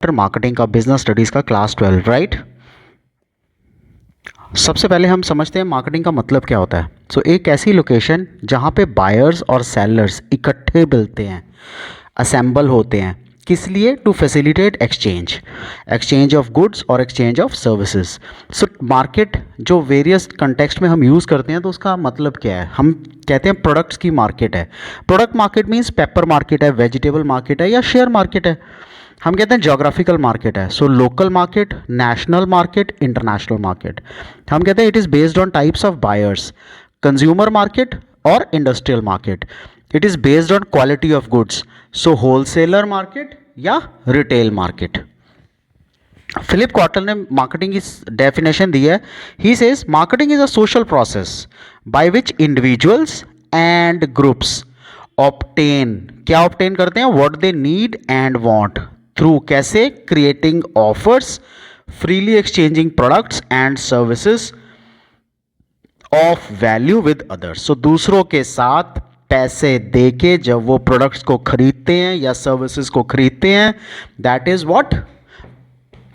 Chapter marketing का, business studies का, class 12, right. सबसे पहले हम समझते हैं मार्केटिंग का मतलब क्या होता है। सो एक ऐसी लोकेशन जहाँ पे बायर्स और सेलर्स इकट्ठे मिलते हैं, असेंबल होते हैं, किस लिए? To facilitate exchange of goods और exchange of services. So market जो वेरियस कंटेक्स्ट में हम यूज़ करते हैं तो उसका मतलब क्या है? हम कहते हैं प्रोडक्ट्स की मार्केट है। Product market means paper market है, वेजिटेबल मार्केट है या शेयर मार्केट है। हम कहते हैं जोग्राफिकल मार्केट है। So local market, national market, international market. हम कहते हैं it is based on types of buyers, consumer market और industrial market. It is based on quality of goods, so wholesaler market या रिटेल मार्केट। फिलिप कॉटल ने marketing की definition दी है। He says marketing is a social process by which individuals and groups obtain, क्या obtain करते हैं? What they need and want through, कैसे? Creating offers, freely exchanging products and services of value with others. So दूसरों के साथ पैसे देके जब वो प्रोडक्ट्स को खरीदते हैं या सर्विसेज को खरीदते हैं, that is what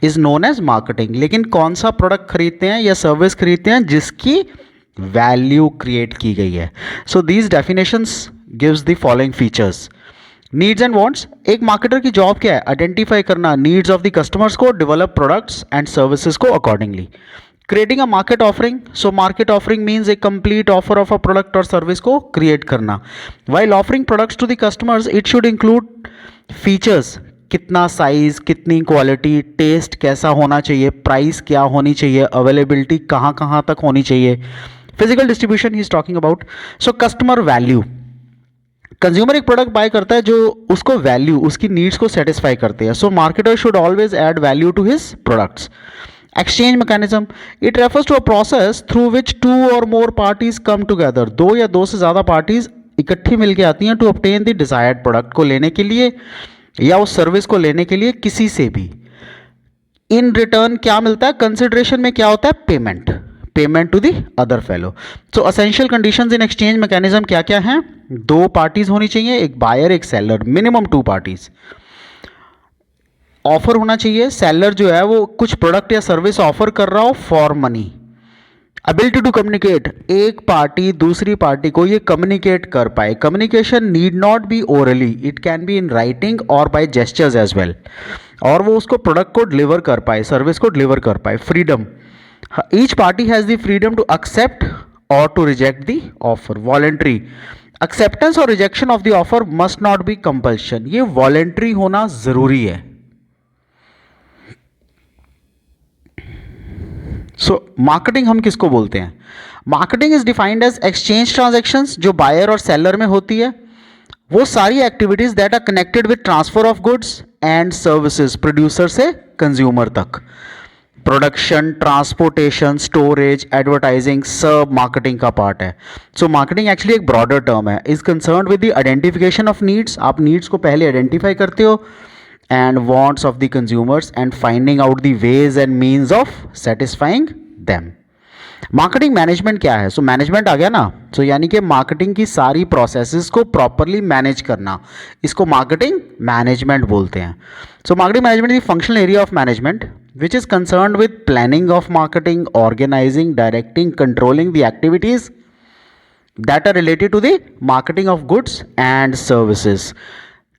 is known as marketing. लेकिन कौन सा प्रोडक्ट खरीदते हैं या सर्विस खरीदते हैं? जिसकी वैल्यू क्रिएट की गई है। So these definitions gives the following features. Needs and wants, एक मार्केटर की जॉब क्या है? आइडेंटिफाई करना नीड्स ऑफ द कस्टमर्स को, डेवलप प्रोडक्ट्स एंड सर्विसेज को accordingly. Creating a market offering, so market offering means a complete offer of a product और service को create करना। While offering products to the customers it should include features, कितना size, कितनी quality, taste कैसा होना चाहिए, price क्या होनी चाहिए, अवेलेबिलिटी कहाँ कहाँ तक होनी चाहिए, physical distribution he is talking about. So customer value, consumer एक प्रोडक्ट बाय करता है जो उसको वैल्यू, उसकी नीड्स को सेटिस्फाई करते हैं। So marketer should always add value to his products. Exchange mechanism, it refers to a process through which two और मोर पार्टीज कम टुगेदर, दो या दो से ज़्यादा पार्टीज इकट्ठी मिलकर आती हैं to obtain the desired product को लेने के लिए या उस सर्विस को लेने के लिए किसी से भी। इन रिटर्न क्या मिलता है? कंसिडरेशन में क्या होता है? Payment to the other fellow. So essential conditions in exchange mechanism क्या क्या हैं? दो पार्टीज होनी चाहिए, एक बायर एक seller, minimum two parties. Offer होना चाहिए, सेलर जो है वो कुछ प्रोडक्ट या सर्विस ऑफर कर रहा हो for money. Ability to communicate, एक पार्टी दूसरी पार्टी को ये कम्युनिकेट कर पाए। Communication need not be orally, it can be in writing और बाय जेस्चर्स एज वेल, और वो उसको प्रोडक्ट को डिलीवर कर पाए, सर्विस को डिलीवर कर पाए। Freedom, each party has the freedom to accept और to reject the offer. Voluntary, acceptance और rejection of the offer must not be compulsion, ये वॉलेंट्री होना जरूरी है। सो मार्केटिंग हम किसको बोलते हैं? Marketing is defined as exchange transactions, जो बायर और सेलर में होती है, वो सारी activities that are connected with transfer of goods and services, producer से कंज्यूमर तक। प्रोडक्शन, ट्रांसपोर्टेशन, स्टोरेज, एडवर्टाइजिंग सब मार्केटिंग का पार्ट है। सो मार्केटिंग एक्चुअली एक ब्रॉडर टर्म है, is concerned with the identification of needs, आप नीड्स को पहले आइडेंटिफाई करते हो, and wants of the consumers and finding out the ways and means of satisfying them. Marketing management क्या है? So management आ गया ना, सो यानी कि मार्केटिंग की सारी प्रोसेसेस को प्रॉपरली मैनेज करना, इसको मार्केटिंग मैनेजमेंट बोलते हैं। So marketing management is functional area of management which is concerned with planning of marketing, organising, directing, controlling the activities that are related to the marketing of goods and services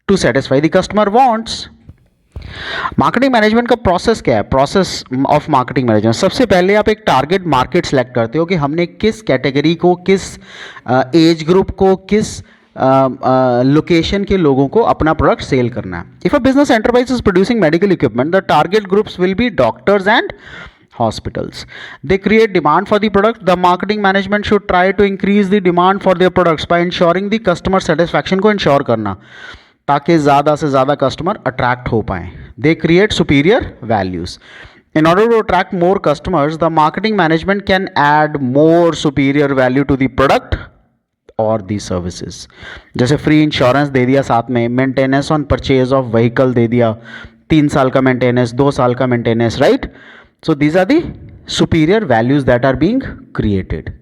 to satisfy the customer wants. Marketing management का process क्या है? Process of marketing management, सबसे पहले आप एक target market select करते हो कि हमने किस कैटेगरी को, किस एज ग्रुप को, किस लोकेशन के लोगों को अपना प्रोडक्ट सेल करना है। If a business enterprise is producing medical equipment, the target groups will be doctors and hospitals. They create demand for the product. The marketing management should try to increase the demand for their products by ensuring the customer satisfaction को ensure करना, ताकि ज़्यादा से ज़्यादा customer attract हो पाएँ। They create superior values. In order to attract more customers, the marketing management can add more superior value to the product और the services. जैसे फ्री इंश्योरेंस दे दिया, साथ में maintenance on purchase of vehicle दे दिया, 3 साल का मेंटेनेंस, 2 साल का maintenance, right. So these are the superior values that are being created.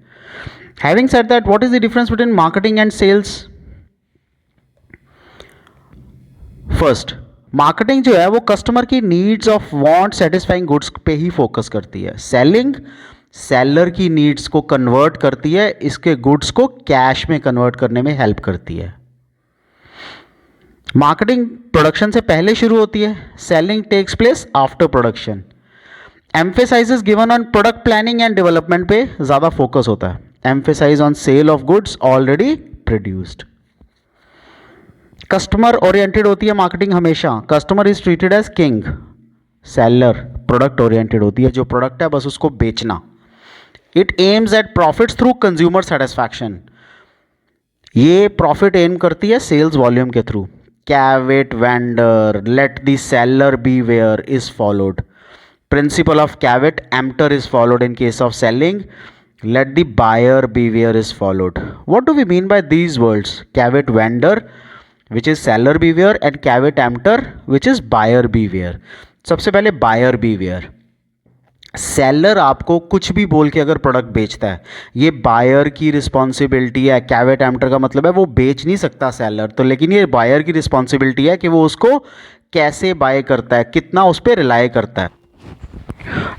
Having said that, what is the difference between marketing and sales? First, marketing जो है वो customer की needs of want satisfying goods पे ही focus करती है। Selling seller की needs को कन्वर्ट करती है, इसके गुड्स को कैश में कन्वर्ट करने में हेल्प करती है। मार्केटिंग प्रोडक्शन से पहले शुरू होती है, selling takes place after production. Emphasis given on product planning and development पे ज़्यादा फोकस होता है, emphasis on sale of goods already produced. Customer oriented होती है मार्केटिंग हमेशा, customer is treated as king. Seller product oriented होती है, जो प्रोडक्ट है बस उसको बेचना। It aims at profits through consumer satisfaction, ये प्रॉफिट एम करती है सेल्स वॉल्यूम के through. Caveat vendor let the seller beware is followed, principle of caveat emptor is followed in case of selling, let the buyer beware is followed. What do we mean by these words? Caveat vendor, which is seller beware, and caveat emptor, which is buyer beware. सबसे पहले buyer beware. Seller आपको कुछ भी बोल के अगर product बेचता है, ये बायर की रिस्पॉन्सिबिलिटी है। कैवेट एम्प्टर का मतलब है वो बेच नहीं सकता सेलर तो, लेकिन ये बायर की रिस्पॉन्सिबिलिटी है कि वो उसको कैसे बाय करता है, कितना उस पर रिलाई करता है।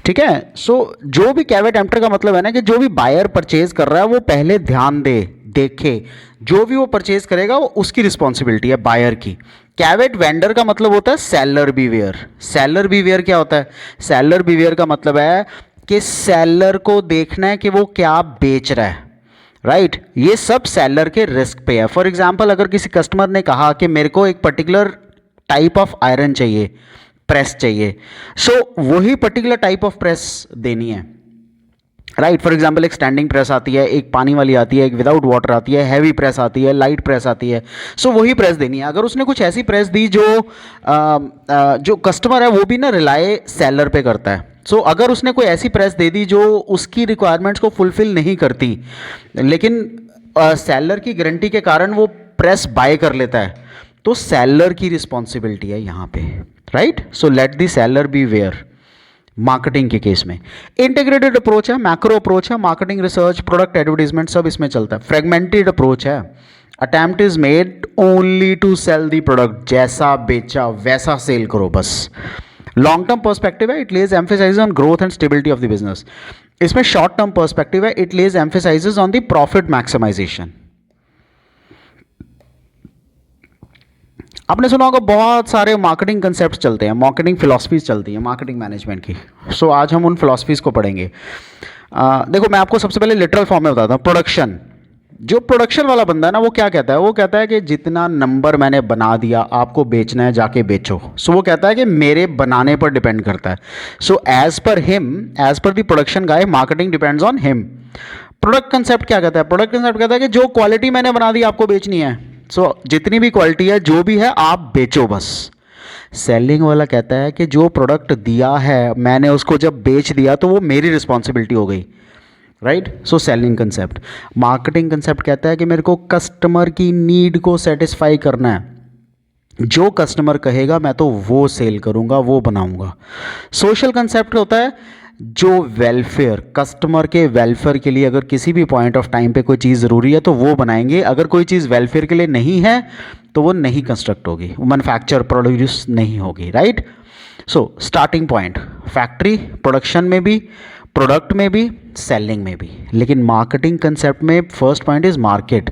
ठीक है। सो जो भी कैवेट एम्प्टर का मतलब है ना कि जो भी बायर परचेज कर रहा है वो पहले ध्यान दे, देखे, जो भी वो परचेज करेगा वो उसकी रिस्पॉन्सिबिलिटी है बायर की। कैवेट वेंडर का मतलब होता है सेलर बीवेयर। सेलर बीवेयर क्या होता है? सेलर बीवेयर का मतलब है कि सेलर को देखना है कि वो क्या बेच रहा है, राइट। ये सब सेलर के रिस्क पे है। फॉर एग्जाम्पल, अगर किसी कस्टमर ने कहा कि मेरे को एक पर्टिकुलर टाइप ऑफ आयरन चाहिए, प्रेस चाहिए, सो वही पर्टिकुलर टाइप ऑफ प्रेस देनी है, राइट। फॉर एग्जाम्पल, एक स्टैंडिंग प्रेस आती है, एक पानी वाली आती है, एक विदाउट वाटर आती है, हैवी प्रेस आती है, लाइट प्रेस आती है, सो वही प्रेस देनी है। अगर उसने कुछ ऐसी प्रेस दी जो कस्टमर है वो भी ना रिलाय सेलर पे करता है, सो अगर उसने कोई ऐसी प्रेस दे दी जो उसकी रिक्वायरमेंट्स को फुलफिल नहीं करती, लेकिन सेलर की गारंटी के कारण वो प्रेस बाय कर लेता है, तो सेलर की रिस्पॉन्सिबिलिटी है यहाँ पे, right. So let the seller beware. Marketing के केस में इंटीग्रेटेड अप्रोच है, मैक्रो अप्रोच है, मार्केटिंग रिसर्च, प्रोडक्ट एडवर्टीजमेंट सब इसमें चलता है। फ्रेगमेंटेड अप्रोच है, attempt is made only to sell the product, जैसा बेचा वैसा सेल करो बस। लॉन्ग टर्म पर्सपेक्टिव है, it lays emphasis on growth and stability of the business. इसमें शॉर्ट टर्म पर्सपेक्टिव है, it lays emphasises on the profit maximisation. आपने सुना होगा बहुत सारे मार्केटिंग कंसेप्ट चलते हैं, मार्केटिंग फिलॉसफीज चलती हैं मार्केटिंग मैनेजमेंट की। सो आज हम उन फिलॉसफीज को पढ़ेंगे। देखो, मैं आपको सबसे पहले लिटरल फॉर्म में बताता हूँ। प्रोडक्शन, जो प्रोडक्शन वाला बंदा है ना, वो क्या कहता है? वो कहता है कि जितना नंबर मैंने बना दिया आपको बेचना है, जाके बेचो। सो वो कहता है कि मेरे बनाने पर डिपेंड करता है। So as per him, as per the production guy, marketing depends on him. Product concept क्या कहता है? प्रोडक्ट कंसेप्ट कहता है कि जो क्वालिटी मैंने बना दी आपको बेचनी है, सो जितनी भी क्वालिटी है, जो भी है, आप बेचो बस। सेलिंग वाला कहता है कि जो प्रोडक्ट दिया है मैंने, उसको जब बेच दिया तो वो मेरी रिस्पॉन्सिबिलिटी हो गई, right. So selling concept. Marketing concept कहता है कि मेरे को कस्टमर की नीड को सेटिस्फाई करना है, जो कस्टमर कहेगा मैं तो वो सेल करूंगा, वो बनाऊंगा। सोशल कंसेप्ट होता है जो वेलफेयर, कस्टमर के वेलफेयर के लिए अगर किसी भी पॉइंट ऑफ टाइम पे कोई चीज़ ज़रूरी है तो वो बनाएंगे। अगर कोई चीज़ वेलफेयर के लिए नहीं है तो वो नहीं कंस्ट्रक्ट होगी, वो मैन्युफैक्चर प्रोड्यूस नहीं होगी, right. So starting point factory, production में भी, प्रोडक्ट में भी, सेलिंग में भी। लेकिन मार्केटिंग कंसेप्ट में first point is market,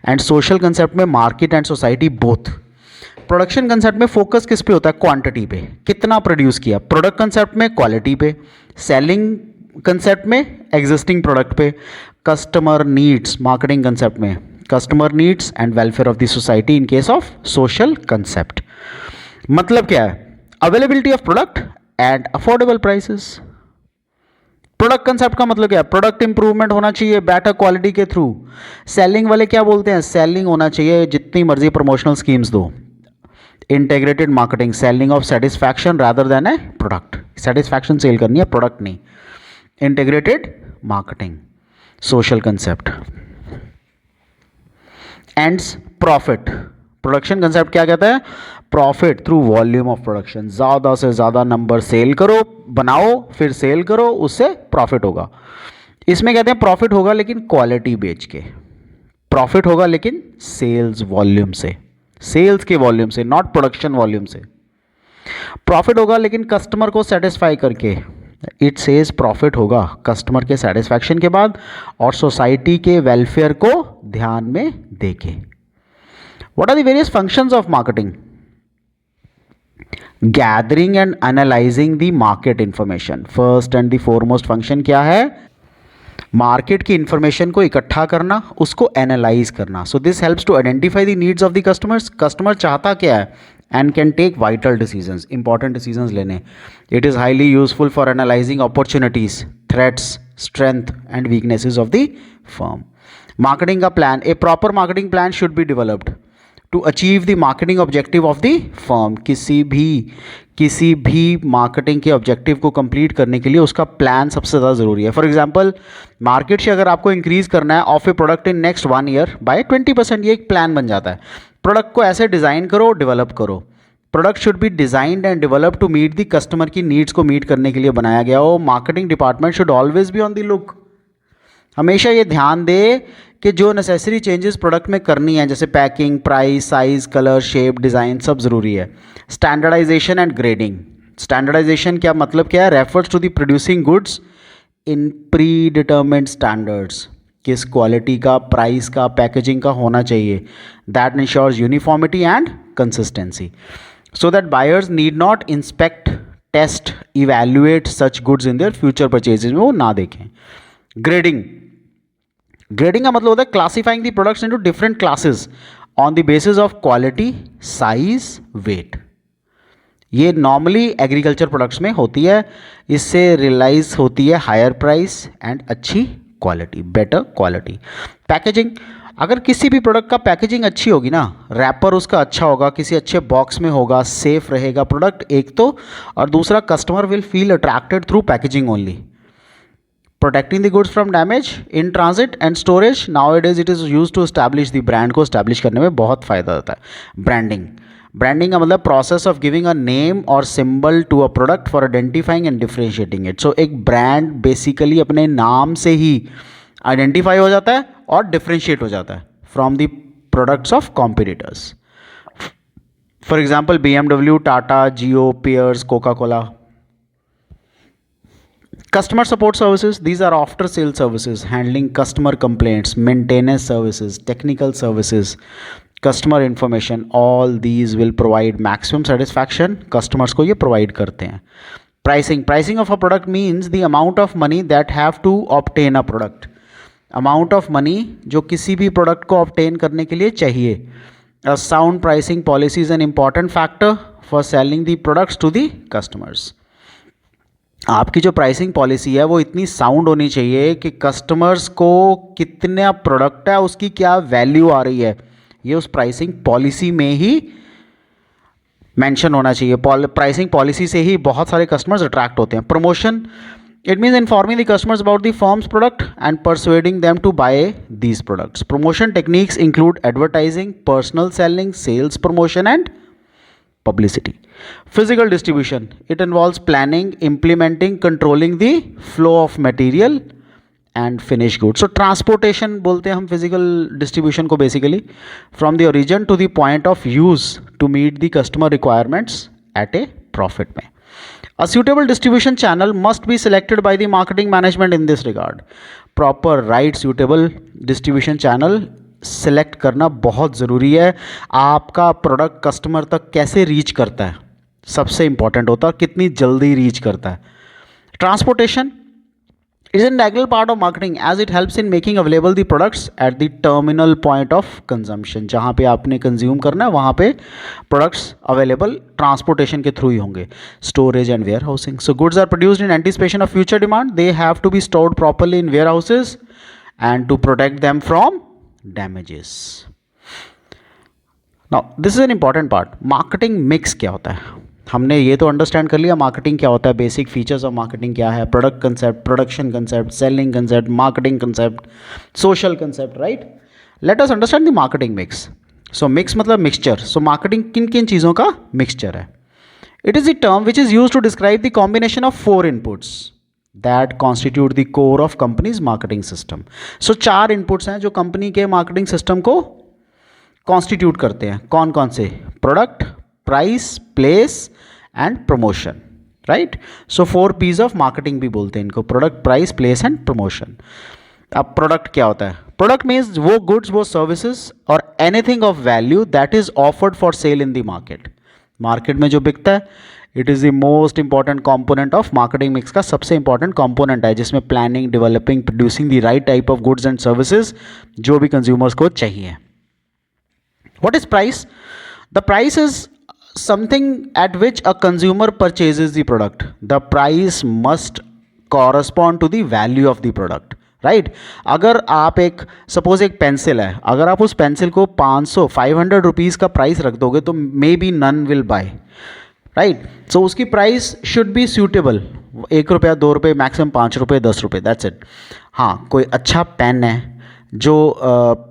and social concept में market and society both. Production concept में फोकस किस पे होता है? क्वांटिटी पे, कितना प्रोड्यूस किया। प्रोडक्ट कंसेप्ट में क्वालिटी पे, सेलिंग कंसेप्ट में एग्जिस्टिंग प्रोडक्ट पे। कस्टमर नीड्स, मार्केटिंग कंसेप्ट में customer needs and welfare of the society in case of social concept. मतलब क्या है? Availability of product and affordable prices. Product concept का मतलब क्या है? प्रोडक्ट इंप्रूवमेंट होना चाहिए बेटर क्वालिटी के थ्रू। सेलिंग वाले क्या बोलते हैं? सेलिंग होना चाहिए जितनी मर्जी प्रमोशनल स्कीम्स दो। Integrated marketing, selling of satisfaction rather than a product. Satisfaction sale करनी है, प्रोडक्ट नहीं। Integrated marketing, social concept. Ends profit. Production concept क्या कहता है? Profit through volume of production, ज़्यादा से ज़्यादा नंबर सेल करो, बनाओ, फिर सेल करो, उससे प्रॉफिट होगा। इसमें कहते हैं प्रॉफिट होगा लेकिन क्वालिटी बेच के, प्रॉफिट होगा लेकिन सेल्स वॉल्यूम से, सेल्स के वॉल्यूम से, नॉट प्रोडक्शन वॉल्यूम से। प्रॉफिट होगा लेकिन कस्टमर को सेटिस्फाई करके, इट सेज प्रॉफिट होगा कस्टमर के सेटिस्फैक्शन के बाद और सोसाइटी के वेलफेयर को ध्यान में देके। What are the various functions of marketing? Gathering and analysing the market information. First and the foremost function क्या है? मार्केट की इंफॉर्मेशन को इकट्ठा करना, उसको एनालाइज करना। So this helps to identify the needs of the customers. Customer चाहता क्या है and can take vital decisions, important decisions लेने। It is highly useful for analysing opportunities, threats, strength and weaknesses of the firm. Marketing का plan, a proper marketing plan should be developed to achieve the marketing objective of the firm. किसी भी marketing के objective को complete करने के लिए उसका plan सबसे ज़्यादा ज़रूरी है। फॉर एग्जांपल, मार्केट शेयर अगर आपको इंक्रीज करना है of a product in next 1 year by 20%, ये एक प्लान बन जाता है। प्रोडक्ट को ऐसे डिज़ाइन करो, डेवलप करो। Product should be designed and develop to meet the customer की नीड्स को मीट करने के लिए बनाया गया हो। Marketing department should always be on the look, हमेशा ये ध्यान दे कि जो नेसेसरी चेंजेस प्रोडक्ट में करनी है, जैसे packing, price, size, colour, shape, design, सब ज़रूरी है। Standardisation and grading. स्टैंडर्डाइजेशन क्या मतलब क्या है? Refers to the producing goods in predetermined standards. किस क्वालिटी का, प्राइस का, पैकेजिंग का होना चाहिए। That ensures uniformity and consistency so that buyers need not inspect, test, evaluate such goods in their future purchases में वो ना देखें। ग्रेडिंग का मतलब होता है classifying the products into different classes on the basis of quality, size, weight. ये normally agriculture products में होती है। इससे रियलाइज होती है हायर प्राइस एंड अच्छी क्वालिटी, बेटर क्वालिटी। पैकेजिंग, अगर किसी भी प्रोडक्ट का पैकेजिंग अच्छी होगी ना, रैपर उसका अच्छा होगा, किसी अच्छे बॉक्स में होगा, सेफ रहेगा प्रोडक्ट, एक तो, और दूसरा customer will feel attracted through packaging only. Protecting the goods from damage in transit and storage, now it is use to establish the brand को एस्टैब्लिश करने में बहुत फायदा होता है। ब्रांडिंग का मतलब process of giving a name और symbol to a product for identifying and differentiating it. So एक ब्रांड बेसिकली अपने नाम से ही आइडेंटिफाई हो जाता है और डिफरेंशिएट हो जाता है from the products of competitors. For example BMW, Tata, Jio, Pears, Coca Cola. Customer support services, these are after sales services handling customer complaints, maintenance services, technical services, customer information, all these will provide maximum satisfaction। customers को ये provide करते हैं। Pricing of a product means the amount of money that have to obtain a product, amount of money जो किसी भी product को obtain करने के लिए चाहिए। A sound pricing policy is an important factor for selling the products to the customers। आपकी जो प्राइसिंग पॉलिसी है वो इतनी साउंड होनी चाहिए कि कस्टमर्स को कितना प्रोडक्ट है उसकी क्या वैल्यू आ रही है, ये उस प्राइसिंग पॉलिसी में ही मेंशन होना चाहिए। प्राइसिंग पॉलिसी से ही बहुत सारे कस्टमर्स अट्रैक्ट होते हैं। Promotion, it means informing the customers about the firm's product and persuading them to buy these products. Promotion techniques include advertising, personal selling, sales promotion and publicity। Physical distribution, it involves planning, implementing, controlling the flow of material and finished goods। So transportation बोलते हैं हम physical distribution को basically from the origin to the point of use to meet the customer requirements at a profit में। A suitable distribution channel must be selected by the marketing management in this regard। Proper right suitable distribution channel select करना बहुत ज़रूरी है। आपका product customer तक कैसे reach करता है सबसे इंपॉर्टेंट होता है, कितनी जल्दी रीच करता है। Transportation is an integral part of marketing as it helps in making available the products at the terminal point of consumption. जहाँ पे आपने कंज्यूम करना है वहाँ पे प्रोडक्ट्स अवेलेबल ट्रांसपोर्टेशन के थ्रू ही होंगे। Storage and warehousing, so goods are produced in anticipation of future demand, they have to be stored properly in warehouses and to protect them from damages। Now this is an important part। Marketing mix क्या होता है? हमने ये तो understand कर लिया marketing क्या होता है, बेसिक फीचर्स ऑफ मार्केटिंग क्या है, product concept, production concept, selling concept, marketing concept, social concept, right. Let us understand the marketing mix. So mix मतलब मिक्सचर। सो मार्केटिंग किन किन चीज़ों का मिक्सचर है? It is the term which is use to describe the combination of 4 inputs that constitute the core of company's marketing system। so 4 inputs हैं जो company के marketing system को कॉन्स्टिट्यूट करते हैं। कौन कौन से? Product, price, place and promotion, right. So 4 P's of marketing भी बोलते हैं इनको, product, price, place and promotion. अब प्रोडक्ट क्या होता है? प्रोडक्ट मीन्स वो गुड्स, वो सर्विसेज और anything of value that is offered for sale in the market. Market में जो बिकता है, it is the most important component of marketing mix का सबसे इंपॉर्टेंट कंपोनेंट है, जिसमें planning, developing, producing the right type of goods and services जो भी कंज्यूमर्स को चाहिए। What is price? The price is something at which a consumer purchases the product. The price must correspond to the value of the product, right? अगर आप एक suppose एक pencil है, अगर आप उस पेंसिल को 500 रुपीज़ का प्राइस रख दोगे तो may be none will buy, right. So उसकी प्राइस शुड बी सूटेबल, 1 रुपया, 2 रुपये, मैक्सिमम 5 रुपये, 10 रुपये, दैट्स इट। हाँ, कोई अच्छा पेन है, जो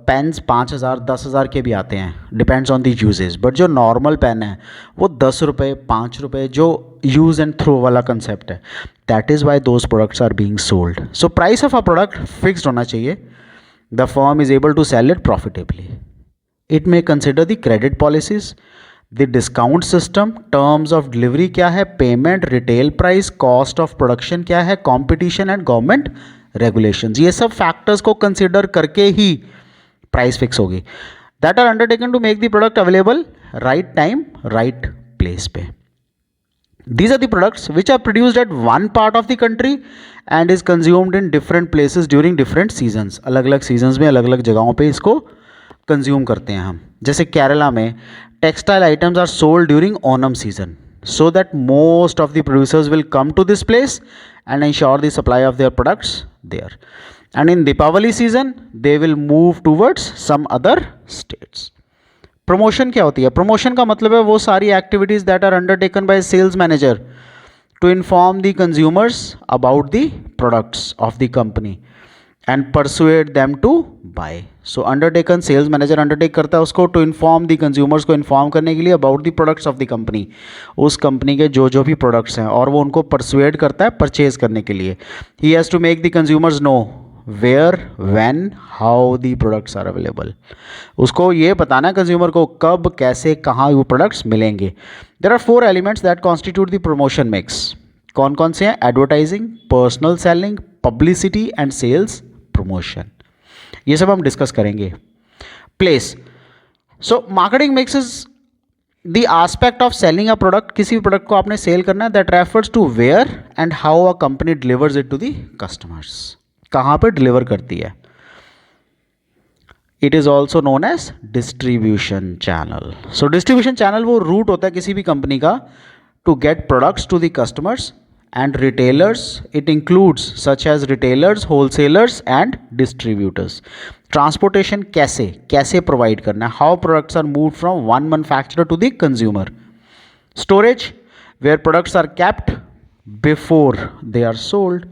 पेन्स 5,000 10,000 के भी आते हैं, depends on the usages, but जो नॉर्मल पेन है वो 10 रुपये, 5 रुपये, जो यूज़ एंड थ्रो वाला कंसेप्ट है, that is why those products are being sold. So price of a product fixed होना चाहिए। The firm is able to sell it profitably. It may consider the credit policies, the discount system, terms of delivery क्या है, payment, retail price, cost of production क्या है, competition and government regulations. ये सब factors को consider करके ही price fix होगी। That are undertaken to make the product available right time, right place पे। These are the products which are produced at one part of the country and is consumed in different places during different seasons. अलग अलग seasons में अलग अलग जगहों पे इसको consume करते हैं हम। जैसे केरला में textile items are sold during Onam season, so that most of the producers will come to this place and ensure the supply of their products there. And in Deepavali season, they will move towards some other states. Promotion क्या होती है? Promotion का मतलब है वो सारी activities that are undertaken by sales manager to inform the consumers about the products of the company and persuade them to buy. So undertaken, sales manager undertake करता है उसको टू इन्फॉर्म द कंज्यूमर्स को inform करने के लिए about the products of the company, उस company के जो जो भी प्रोडक्ट्स हैं, और वो उनको परसुएड करता है परचेज करने के लिए। He has to make the consumers know where, when, how the products are available. उसको ये बताना है कंज्यूमर को कब, कैसे, कहाँ वो प्रोडक्ट्स मिलेंगे। There are 4 elements that constitute the promotion mix. कौन कौन से हैं? Advertising, personal selling, publicity and sales promotion. ये सब हम डिस्कस करेंगे। Place. So marketing mix is the aspect of selling a product. किसी भी प्रोडक्ट को आपने सेल करना है, that refers to where and how a company delivers it to the customers. कहाँ पर डिलीवर करती है। It is also known as distribution channel. So distribution channel वो रूट होता है किसी भी कंपनी का to get products to the customers and retailers. It includes such as retailers, wholesalers and distributors. Transportation कैसे कैसे प्रोवाइड करना है, how products are move from one manufacturer to the consumer. Storage, where products are kept before they are sold.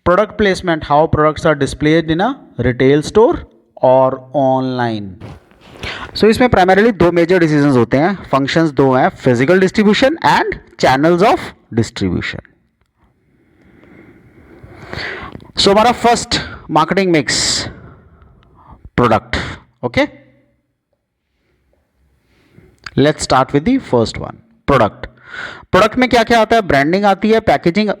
Product placement, how products are displayed in a retail store or online. So इसमें primarily 2 major decisions होते हैं, functions 2 हैं, physical distribution and channels of distribution. So हमारा first marketing mix, product, okay? Let's start with the first one, product. Product में क्या क्या आता है? Branding आती है, packaging.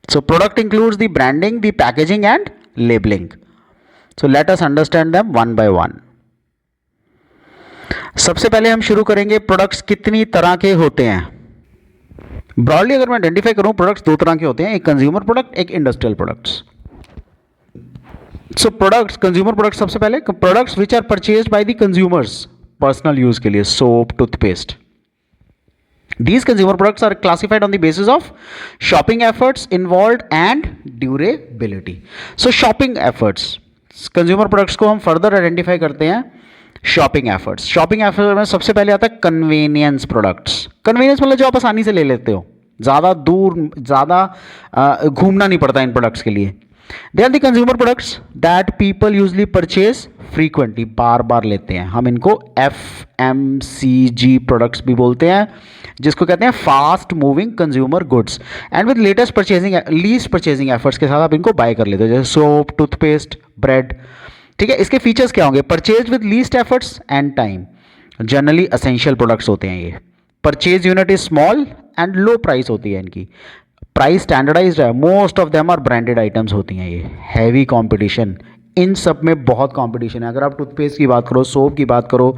So product includes the branding, the packaging and labeling. So let us understand them one by one. सबसे पहले हम शुरू करेंगे प्रोडक्ट्स कितनी तरह के होते हैं। ब्रॉडली अगर मैं आइडेंटिफाई करूं, प्रोडक्ट्स 2 तरह के होते हैं, एक कंज्यूमर प्रोडक्ट, एक industrial products. So products, consumer products सबसे पहले, products which are purchased by the consumers personal use के लिए, soap, toothpaste. These consumer products are classified on the basis of shopping efforts involved and durability. So shopping efforts, consumer products को हम further identify करते हैं shopping efforts. Shopping efforts में सबसे पहले आता है convenience products. Convenience मतलब जो आप आसानी से ले लेते हो, ज़्यादा दूर, ज़्यादा घूमना नहीं पड़ता इन प्रोडक्ट्स के लिए। They are the consumer products that people usually purchase frequently, बार बार लेते हैं। हम इनको FMCG प्रोडक्ट्स भी बोलते हैं, जिसको कहते हैं fast moving consumer goods, and with least purchasing efforts के साथ आप इनको बाय कर लेते हो, जैसे सोप, टूथपेस्ट, ब्रेड। ठीक है, इसके फीचर्स क्या होंगे? Purchase with least efforts and time, generally essential products होते हैं ये। Purchase unit is small and low price होती है इनकी, प्राइस स्टैंडर्डाइज्ड है, most of them are branded items होती हैं ये, हैवी कंपटीशन, इन सब में बहुत कंपटीशन है। अगर आप टूथपेस्ट की बात करो, सोप की बात करो,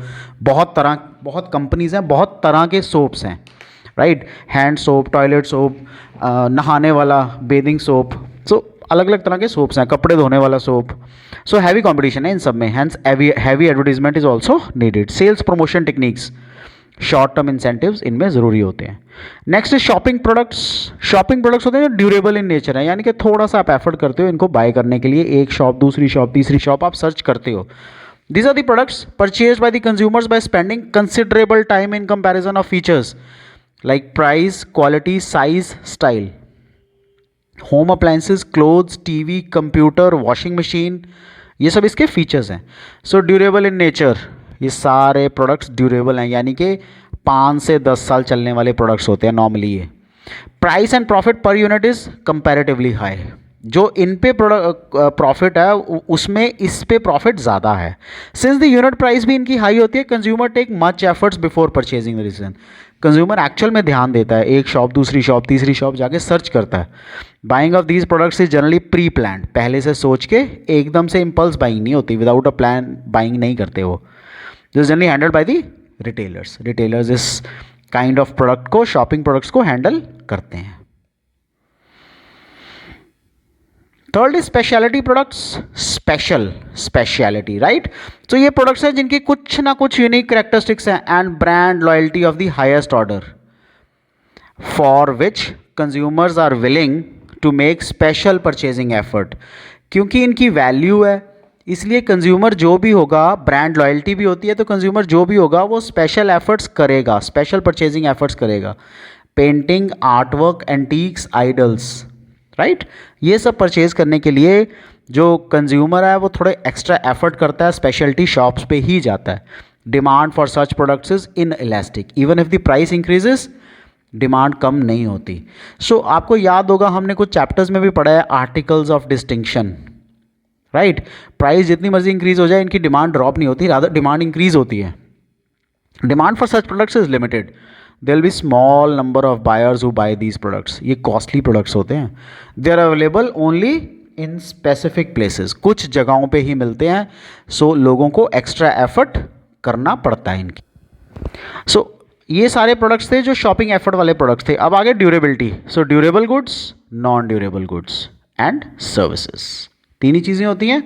बहुत कंपनीज हैं, बहुत तरह के सोप्स हैं, right, hand soap, toilet soap, नहाने वाला बेदिंग सोप, सो अलग अलग तरह के सोप्स हैं, कपड़े धोने वाला सोप, सो हैवी कंपटीशन है इन सब में, hence heavy advertisement is also needed. Sales promotion techniques, short term incentives इनमें ज़रूरी होते हैं। Next is shopping products. Shopping products होते हैं जो ड्यूरेबल इन नेचर है, यानी कि थोड़ा सा आप एफर्ट करते हो इनको बाय करने के लिए, एक शॉप, दूसरी शॉप, तीसरी शॉप आप सर्च करते हो। These are the products purchase by the consumers by spending considerable time in comparison of features like price, quality, size, style. Home appliances, clothes, TV, computer, washing machine, ये सब इसके features हैं। सो durable in nature, ये सारे products durable हैं, यानी कि 5 से 10 साल चलने वाले प्रोडक्ट्स होते हैं नॉर्मली ये। Price and profit per unit is comparatively high, जो इन पे प्रॉफिट है उसमें इस पे प्रॉफिट ज़्यादा है। सिंस द यूनिट प्राइस भी इनकी हाई होती है, consumer take much efforts before purchasing the decision. Consumer actual में ध्यान देता है, एक शॉप, दूसरी शॉप, तीसरी शॉप जाके सर्च करता है। Buying of these products is generally pre plan, पहले से सोच के, एकदम से इम्पल्स बाइंग नहीं होती, विदाउट अ प्लान बाइंग नहीं करते वो। This is generally handled by the retailers. Retailers इस काइंड ऑफ प्रोडक्ट को, शॉपिंग प्रोडक्ट्स को हैंडल करते हैं। Third is speciality products, speciality, right. तो ये प्रोडक्ट्स हैं जिनकी कुछ ना कुछ यूनिक कैरेक्टरिस्टिक्स हैं and brand loyalty of the highest order, for which consumers are willing to make special purchasing effort. क्योंकि इनकी वैल्यू है, इसलिए कंज्यूमर जो भी होगा, ब्रांड लॉयल्टी भी होती है, तो कंज्यूमर जो भी होगा वो स्पेशल एफर्ट्स करेगा, स्पेशल परचेजिंग एफर्ट्स करेगा। Painting, artwork, antiques, idols, right, ये सब परचेज करने के लिए जो कंज्यूमर है वो थोड़े एक्स्ट्रा एफर्ट करता है, स्पेशलिटी शॉप्स पे ही जाता है। Demand for such products is inelastic, even if the price increases, demand कम नहीं होती। सो आपको याद होगा, हमने कुछ चैप्टर्स में भी पढ़ा है articles of distinction, right. Price जितनी मर्जी इंक्रीज हो जाए, इनकी डिमांड ड्रॉप नहीं होती, रादर डिमांड इंक्रीज होती है। Demand for such products is limited, there will be small number of buyers who buy these products. ये कॉस्टली प्रोडक्ट्स होते हैं, they are available only in specific places, कुछ जगहों पे ही मिलते हैं, सो लोगों को एक्स्ट्रा एफर्ट करना पड़ता है इनकी। सो ये सारे प्रोडक्ट्स थे जो शॉपिंग एफर्ट वाले प्रोडक्ट्स थे। अब आगे durability. So durable goods, non durable goods and services, तीन ही चीज़ें होती हैं।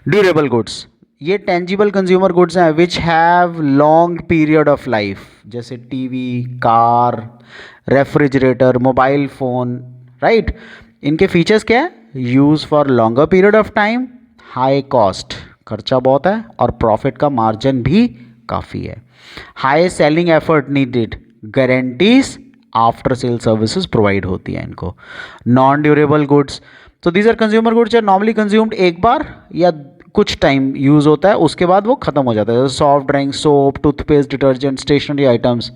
ड्यूरेबल गुड्स, ये टेंजिबल कंज्यूमर गुड्स हैं which have long period of life, जैसे TV, car, refrigerator, mobile phone, right. इनके फीचर्स क्या है? Use for longer period of time, high cost, खर्चा बहुत है, और प्रॉफिट का मार्जिन भी काफ़ी है। High selling effort needed, guarantees after sale services provide होती है इनको। नॉन ड्यूरेबल गुड्स, तो these are consumer goods are normally consumed एक बार या कुछ टाइम यूज़ होता है, उसके बाद वो ख़त्म हो जाता है। Soft drink, soap, toothpaste, detergent, stationery items,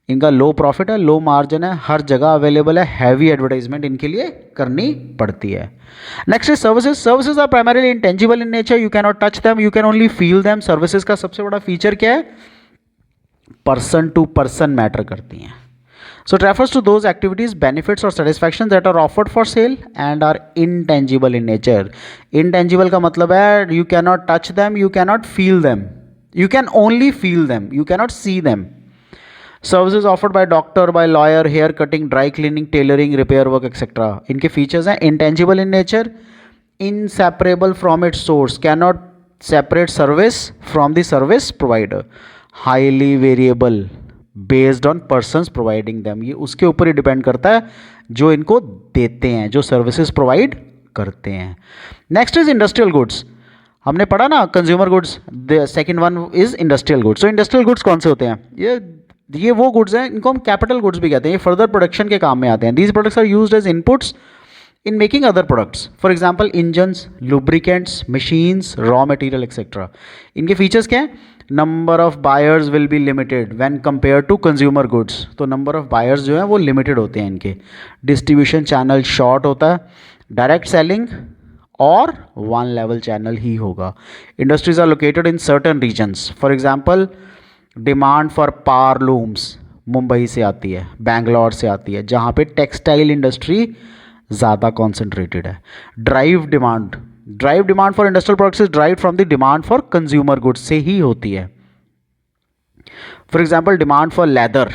इनका लो प्रॉफिट है, लो मार्जिन है, हर जगह अवेलेबल है, हैवी एडवर्टाइजमेंट इनके लिए करनी पड़ती है। Next is services. Services are primarily intangible in nature, you can not touch them, you can only feel them. Services का सबसे बड़ा फीचर क्या है? पर्सन टू पर्सन मैटर करती हैं। So it refers to those activities, benefits or satisfactions that are offered for sale and are intangible in nature. Intangible का मतलब है you cannot touch them, you cannot feel them, you can only feel them, you cannot see them. Services offered by doctor, by lawyer, hair cutting, dry cleaning, tailoring, repair work, etc. इनके features हैं intangible in nature, inseparable from its source, cannot separate service from the service provider, highly variable based on persons providing them, ये उसके ऊपर ही depend करता है जो इनको देते हैं, जो सर्विसेज प्रोवाइड करते हैं। Next is industrial goods. हमने पढ़ा ना consumer goods, the second one is industrial goods. तो इंडस्ट्रियल गुड्स कौन से होते हैं? ये वो गुड्स हैं, इनको हम कैपिटल गुड्स भी कहते हैं, ये फर्दर प्रोडक्शन के काम में आते हैं। These products are used as inputs in making other products, for example engines, lubricants, machines, raw material, etc. इनके फीचर्स क्या हैं? Number of buyers will be limited when compare to consumer goods, तो number of buyers जो है वो limited होते हैं इनके। डिस्ट्रीब्यूशन चैनल शॉर्ट होता है, डायरेक्ट सेलिंग और वन लेवल चैनल ही होगा। Industries are located in certain regions, for example demand for power looms, Mumbai से आती है, बैंगलोर से आती है, जहाँ पे टेक्सटाइल इंडस्ट्री ज़्यादा कॉन्सेंट्रेटेड है। Drive demand for industrial products is drive from the demand for consumer goods से ही होती है। For example demand for leather,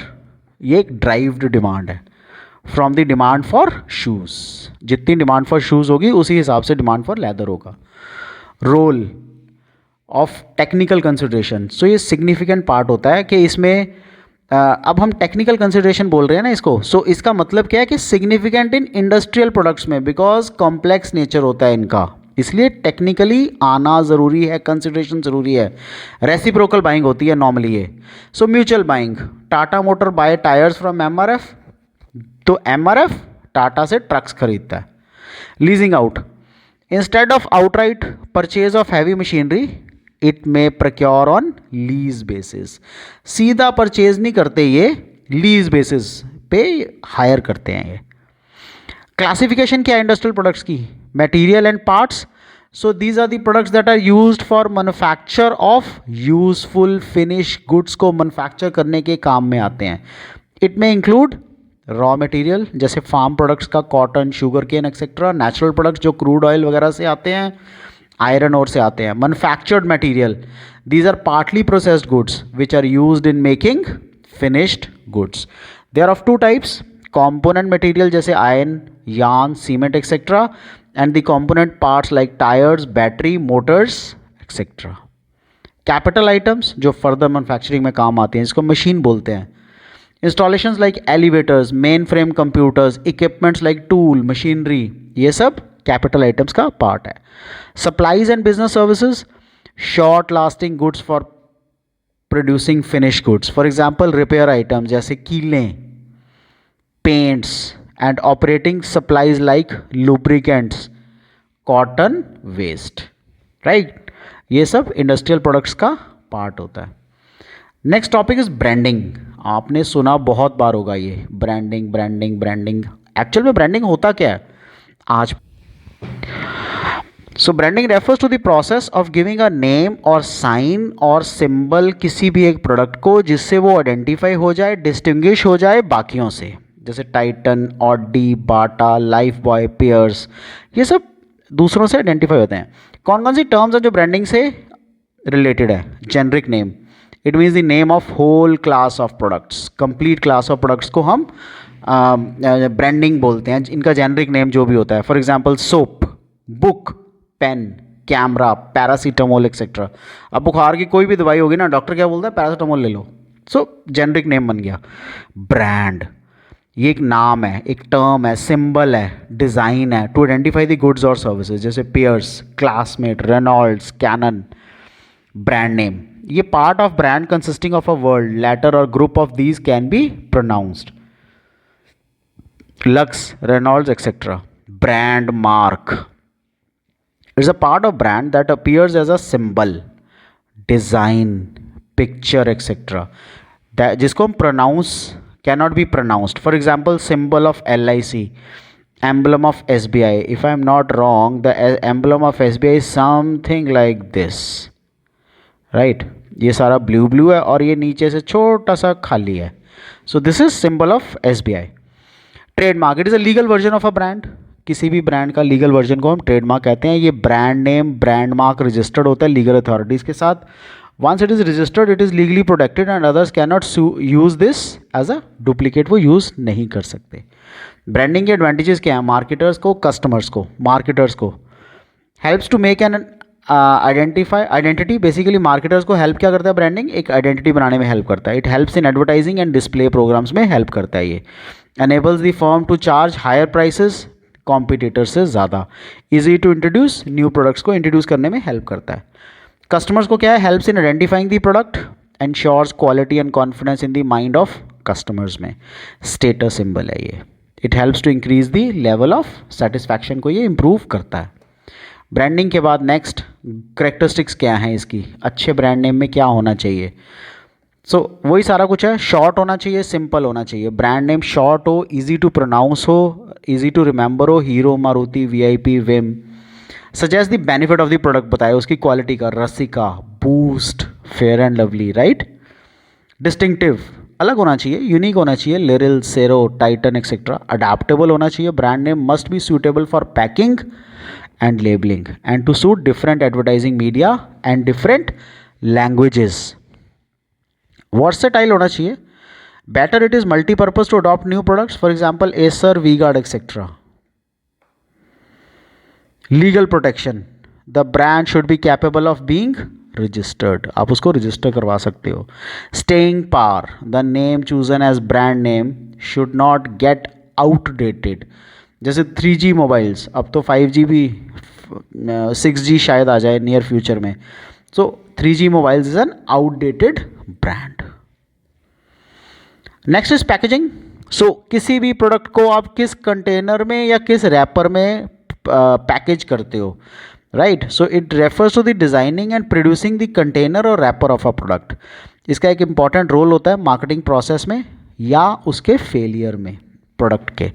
ये एक ड्राइव्ड डिमांड है from the demand for shoes. जितनी डिमांड फॉर शूज़ होगी उसी हिसाब से डिमांड फॉर लेदर होगा। रोल ऑफ टेक्निकल कंसिडरेशन, सो ये सिग्निफिकेंट पार्ट होता है कि इसमें अब हम टेक्निकल कंसिडरेशन बोल रहे हैं ना इसको, सो इसका मतलब क्या है कि सिग्निफिकेंट इन इंडस्ट्रियल प्रोडक्ट्स में, बिकॉज कॉम्प्लेक्स नेचर होता है इनका, इसलिए टेक्निकली आना ज़रूरी है, कंसिडरेशन ज़रूरी है। रेसिप्रोकल बाइंग होती है नॉर्मली ये। So mutual buying, Tata motor buy tyres from MRF, तो एमआरएफ टाटा से ट्रक्स खरीदता है। Leasing out, instead of outright purchase of heavy machinery it may procure on lease basis. सीधा परचेज नहीं करते ये, लीज बेसिस पे हायर करते हैं ये। क्लासिफिकेशन क्या है इंडस्ट्रियल प्रोडक्ट्स की? Material and parts, so these are the products that are used for manufacture of useful finish goods को मैन्युफैक्चर करने के काम में आते हैं। इट में इंक्लूड रॉ मटेरियल जैसे फार्म प्रोडक्ट्स का cotton, sugar cane etcetera, natural products जो क्रूड ऑयल वगैरह से आते हैं, आयरन ओर से आते हैं। Manufactured material, these are partly processed goods which are used in making finished goods. They are of two types, component material जैसे iron, yarn, cement etcetera, and the component parts like tyres, battery, motors etcetera. Capital items जो further manufacturing में काम आते हैं, इसको machine बोलते हैं। Installations like elevators, main frame computers, equipments like tool, machinery, ये सब कैपिटल आइटम्स का पार्ट है। Supplies and business services, short lasting goods for producing finish goods, for example repair items जैसे कीलें, paints, and operating supplies like lubricants, cotton waste, right. ये सब industrial products का part होता है। Next topic is branding. आपने सुना बहुत बार होगा ये ब्रांडिंग ब्रांडिंग ब्रांडिंग। एक्चुअल में ब्रांडिंग होता क्या है आज? So branding refers to the process of giving a name और साइन और सिंबल किसी भी एक प्रोडक्ट को, जिससे वो आइडेंटिफाई हो जाए, डिस्टिंग्विश हो जाए बाकियों से, जैसे टाइटन, ऑडी, बाटा, लाइफ बॉय, पियर्स, ये सब दूसरों से आइडेंटिफाई होते हैं। कौन कौन सी टर्म्स हैं जो ब्रांडिंग से रिलेटेड है? Generic name, it means the name of whole class of products, complete class of products को हम ब्रांडिंग बोलते हैं, इनका जेनरिक नेम जो भी होता है। For example soap, book, pen, camera, paracetamol etcetera. अब बुखार की कोई भी दवाई होगी ना, डॉक्टर क्या बोलता है? पैरासीटामोल ले लो। सो जेनरिक नेम बन गया। ब्रांड, ये एक नाम है, एक टर्म है, सिंबल है, डिज़ाइन है टू आइडेंटिफाई द गुड्स और सर्विसेज, जैसे Pears, Classmate, Reynolds, Canon. Brand name, ये part of brand consisting of a word, letter और group of these can be pronounced. Lux, Reynolds etcetera. Brand mark, it's a part of brand that appears as a symbol, design, picture etcetera, जिसको हम pronounce cannot be pronounced. For example, symbol of LIC, emblem of SBI. If I am not wrong, the emblem of SBI is something like this, right? ये सारा blue blue है और ये नीचे से छोटा सा खाली है. So this is symbol of SBI. Trademark, it is a legal version of a brand. किसी भी ब्रांड का लीगल वर्जन को हम ट्रेडमार्क कहते हैं. ये brand name, brand mark registered होता है लीगल अथॉरिटीज़ के साथ. Once it is registered, it is legally protected and others cannot use this as a duplicate. वो यूज़ नहीं कर सकते. ब्रांडिंग के एडवांटेजेस क्या हैं? मार्केटर्स को, कस्टमर्स को, मार्केटर्स को helps to make an identity. Basically marketers को हेल्प क्या करता है ब्रांडिंग? एक आइडेंटिटी बनाने में हेल्प करता है. It helps in advertising and display programs में हेल्प करता है. ये enables the firm to charge higher prices competitor से ज़्यादा. Easy to introduce, new products को इंट्रोड्यूस करने में हेल्प करता है. कस्टमर्स को क्या है? Helps in identifying the product, ensures quality and confidence in the mind of customers में. स्टेटस सिंबल है ये. It helps to increase the level of satisfaction को ये इंप्रूव करता है. ब्रांडिंग के बाद नेक्स्ट करेक्टरिस्टिक्स क्या हैं इसकी? अच्छे ब्रांड नेम में क्या होना चाहिए? सो वही सारा कुछ है. शॉर्ट होना चाहिए, सिंपल होना चाहिए. ब्रांड नेम शॉर्ट हो, ईजी टू प्रोनाउंस हो, ईजी टू रिमेंबर हो. Hero, Maruti, VIP, Vim. Suggest the benefit of the product, बताए उसकी क्वालिटी का. Rasika, Boost, Fair and Lovely, right. Distinctive, अलग होना चाहिए, यूनिक होना चाहिए, लिरिल, सेरो, टाइटन एक्सेट्रा। अडेप्टेबल होना चाहिए, brand name must be suitable for packing and labelling and to suit different advertising media and different languages. Versatile होना चाहिए, better it is multipurpose to adopt new products, for example Acer, V-Guard etcetera. Legal protection, the brand should be capable of being registered, आप उसको register करवा सकते हो। Staying power, the name chosen as brand name should not get outdated. जैसे 3G mobiles, अब तो 5G भी 6G शायद आ जाए नियर फ्यूचर में। So 3G mobiles is an outdated brand. Next is packaging. So किसी भी प्रोडक्ट को आप किस कंटेनर में या किस रैपर में पैकेज करते हो, right. So it refers to the designing and producing the container और रैपर ऑफ अ प्रोडक्ट। इसका एक इंपॉर्टेंट रोल होता है मार्केटिंग प्रोसेस में या उसके फेलियर में प्रोडक्ट के।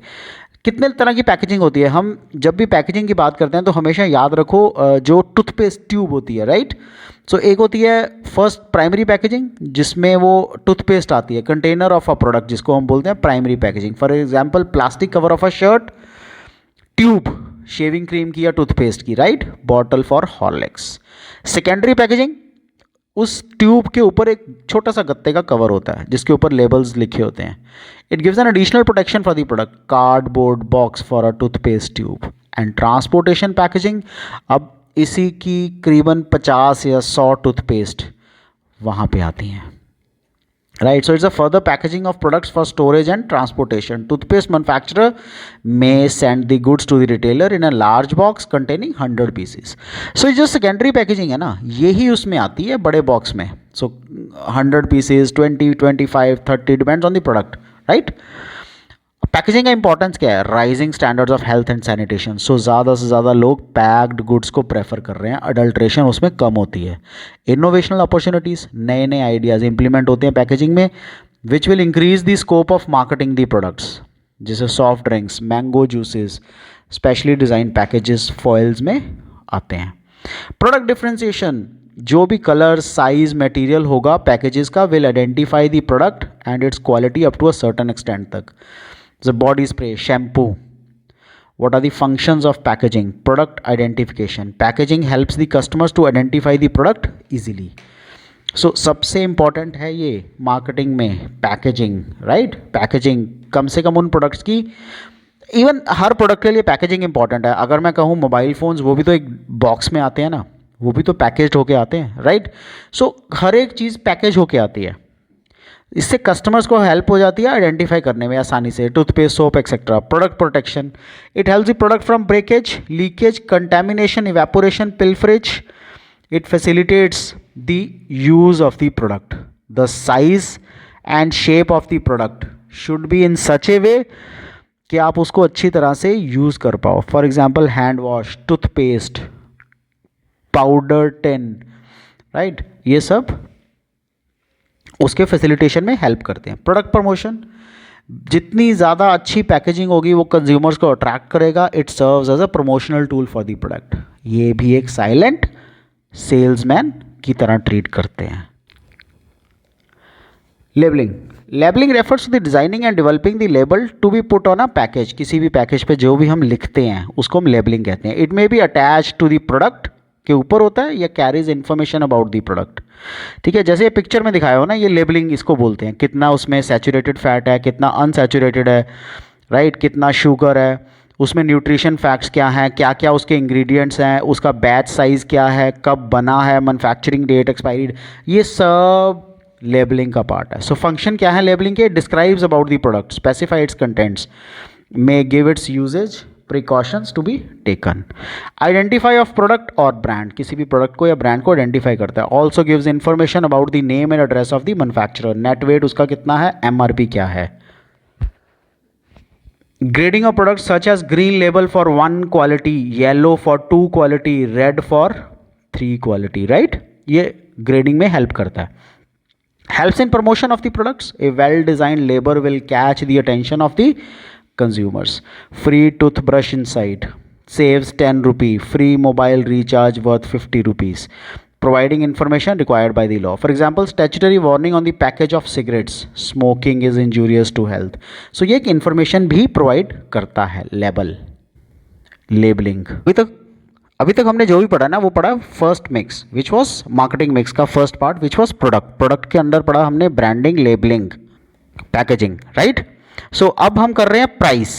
कितने तरह की पैकेजिंग होती है, हम जब भी पैकेजिंग की बात करते हैं तो हमेशा याद रखो जो टूथपेस्ट ट्यूब होती है, राइट। सो एक होती है फर्स्ट प्राइमरी पैकेजिंग, जिसमें वो टूथपेस्ट आती है, कंटेनर ऑफ अ प्रोडक्ट जिसको हम बोलते हैं primary packaging. For example plastic cover of a shirt, tube shaving cream की या टूथपेस्ट की, right, bottle for Horlicks. Secondary packaging, उस ट्यूब के ऊपर एक छोटा सा गत्ते का कवर होता है जिसके ऊपर लेबल्स लिखे होते हैं। It gives an additional protection for the product, cardboard box for a toothpaste tube. And transportation packaging, अब इसी की करीबन 50 या 100 टूथपेस्ट वहाँ पे आती हैं, right. So it's a further packaging of products for storage and transportation. Toothpaste manufacturer may send the goods to the retailer in a large box containing 100 pieces. So जो secondary packaging है ना, यही उसमें आती है बड़े बॉक्स में. So 100 pieces, 20, 25, 30 depends on the product, right. Packaging का इंपॉर्टेंस क्या है, rising standards of health and sanitation. So ज़्यादा से ज़्यादा लोग पैक्ड गुड्स को प्रेफर कर रहे हैं, अडल्ट्रेशन उसमें कम होती है। इनोवेशनल अपॉर्चुनिटीज़, नए नए आइडियाज़ इंप्लीमेंट होते हैं पैकेजिंग में, which will increase the scope of marketing the products, जैसे soft drinks, mango juices, specially design packages foils में आते हैं। प्रोडक्ट डिफ्रेंसिएशन, जो भी कलर, साइज, मटेरियल होगा पैकेजेस का, will identify the product and its quality up to a certain extent तक। The body spray, shampoo. What are the functions of packaging? Product identification. Packaging helps the customers to identify the product easily. So सबसे important है ये marketing में packaging, right? Packaging कम से कम उन products की, even हर product के लिए packaging important है। अगर मैं कहूँ मोबाइल फ़ोन्स, वो भी तो एक बॉक्स में आते हैं ना, वो भी तो पैकेज होके आते हैं, राइट। सो हर एक चीज़ पैकेज होके आती है, इससे कस्टमर्स को हेल्प हो जाती है आइडेंटिफाई करने में आसानी से। Toothpaste, soap etcetera. Product protection, it helps the product from breakage, leakage, contamination, evaporation, pilferage. It facilitates the use of the product. The size and shape of the product should be in such a way कि आप उसको अच्छी तरह से use कर पाओ। For example hand wash, toothpaste, powder tin, right, ये सब उसके फैसिलिटेशन में हेल्प करते हैं। प्रोडक्ट प्रमोशन, जितनी ज़्यादा अच्छी पैकेजिंग होगी वो कंज्यूमर्स को अट्रैक्ट करेगा। It serves as a promotional tool for the product. ये भी एक साइलेंट सेल्समैन की तरह ट्रीट करते हैं। Labelling, labelling refers to the designing and developing the label to be put on a package. किसी भी पैकेज पे जो भी हम लिखते हैं उसको हम लेबलिंग कहते हैं। It may be attach to the product के ऊपर होता है या carries information about the product, ठीक है। जैसे ये पिक्चर में दिखाया हो ना, ये लेबलिंग इसको बोलते हैं। कितना उसमें सैचुरेटेड फैट है, कितना अनसैचुरेटेड है, राइट, कितना शुगर है, उसमें न्यूट्रिशन फैक्ट्स क्या हैं, क्या क्या उसके इंग्रेडिएंट्स हैं, उसका बैच साइज़ क्या है, कब बना है, मैन्युफैक्चरिंग डेट, एक्सपायरी, ये सब लेबलिंग का पार्ट है। सो फंक्शन क्या है लेबलिंग के, describes about the product, specify its contents, may give its usages, precautions to be taken. Identify of product और ब्रांड, किसी भी प्रोडक्ट को या ब्रांड को आइडेंटिफाई करता है। Also gives information about the name and address of the manufacturer, net weight उसका कितना है, MRP क्या है। Grading of product such as green label for 1 quality, yellow for 2 quality, red for 3 quality, right, ये grading में help करता है। Helps in promotion of the products, a well designed label will catch the attention of the consumers. Free toothbrush inside saves 10 rupee. Free mobile recharge worth 50 rupees. providing information required by the law. For example, statutory warning on the package of cigarettes, smoking is injurious to health. So ये एक information भी provide करता है. labeling. अभी तक हमने जो भी पढ़ा ना वो पढ़ा first mix which was marketing mix का first part which was product के अंदर पढ़ा हमने branding, labelling, packaging, right. So अब हम कर रहे हैं price,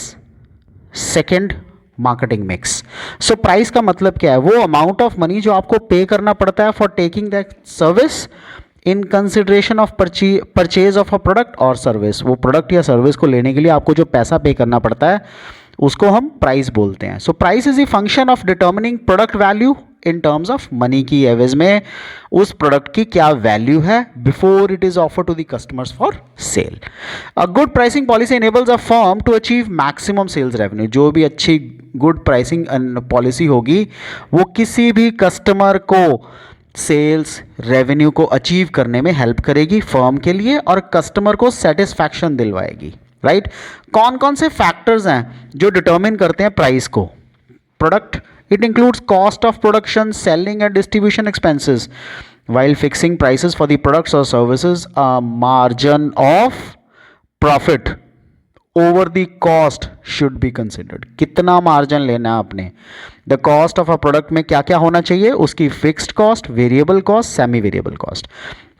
second marketing mix. So price का मतलब क्या है? वो अमाउंट ऑफ मनी जो आपको पे करना पड़ता है for taking that service in consideration of purchase of a product और सर्विस. वो प्रोडक्ट या सर्विस को लेने के लिए आपको जो पैसा पे करना पड़ता है उसको हम प्राइस बोलते हैं. So price is a function of determining product value in terms of money की एवज में उस प्रोडक्ट की क्या वैल्यू है before it is offer to the customers for sale. A good pricing policy enables a firm to achieve maximum sales revenue. जो भी अच्छी गुड प्राइसिंग पॉलिसी होगी वो किसी भी कस्टमर को सेल्स रेवेन्यू को अचीव करने में हेल्प करेगी फर्म के लिए और कस्टमर को सेटिस्फैक्शन दिलवाएगी, राइट. कौन कौन से फैक्टर्स हैं जो डिटर्मिन करते हैं प्राइस को? Product, it includes cost of production, selling and distribution expenses. While fixing prices for the products or services, a margin of profit over the cost should be considered. कितना margin लेना है आपने? The cost of a product में क्या क्या होना चाहिए? उसकी fixed cost, variable cost, semi variable cost.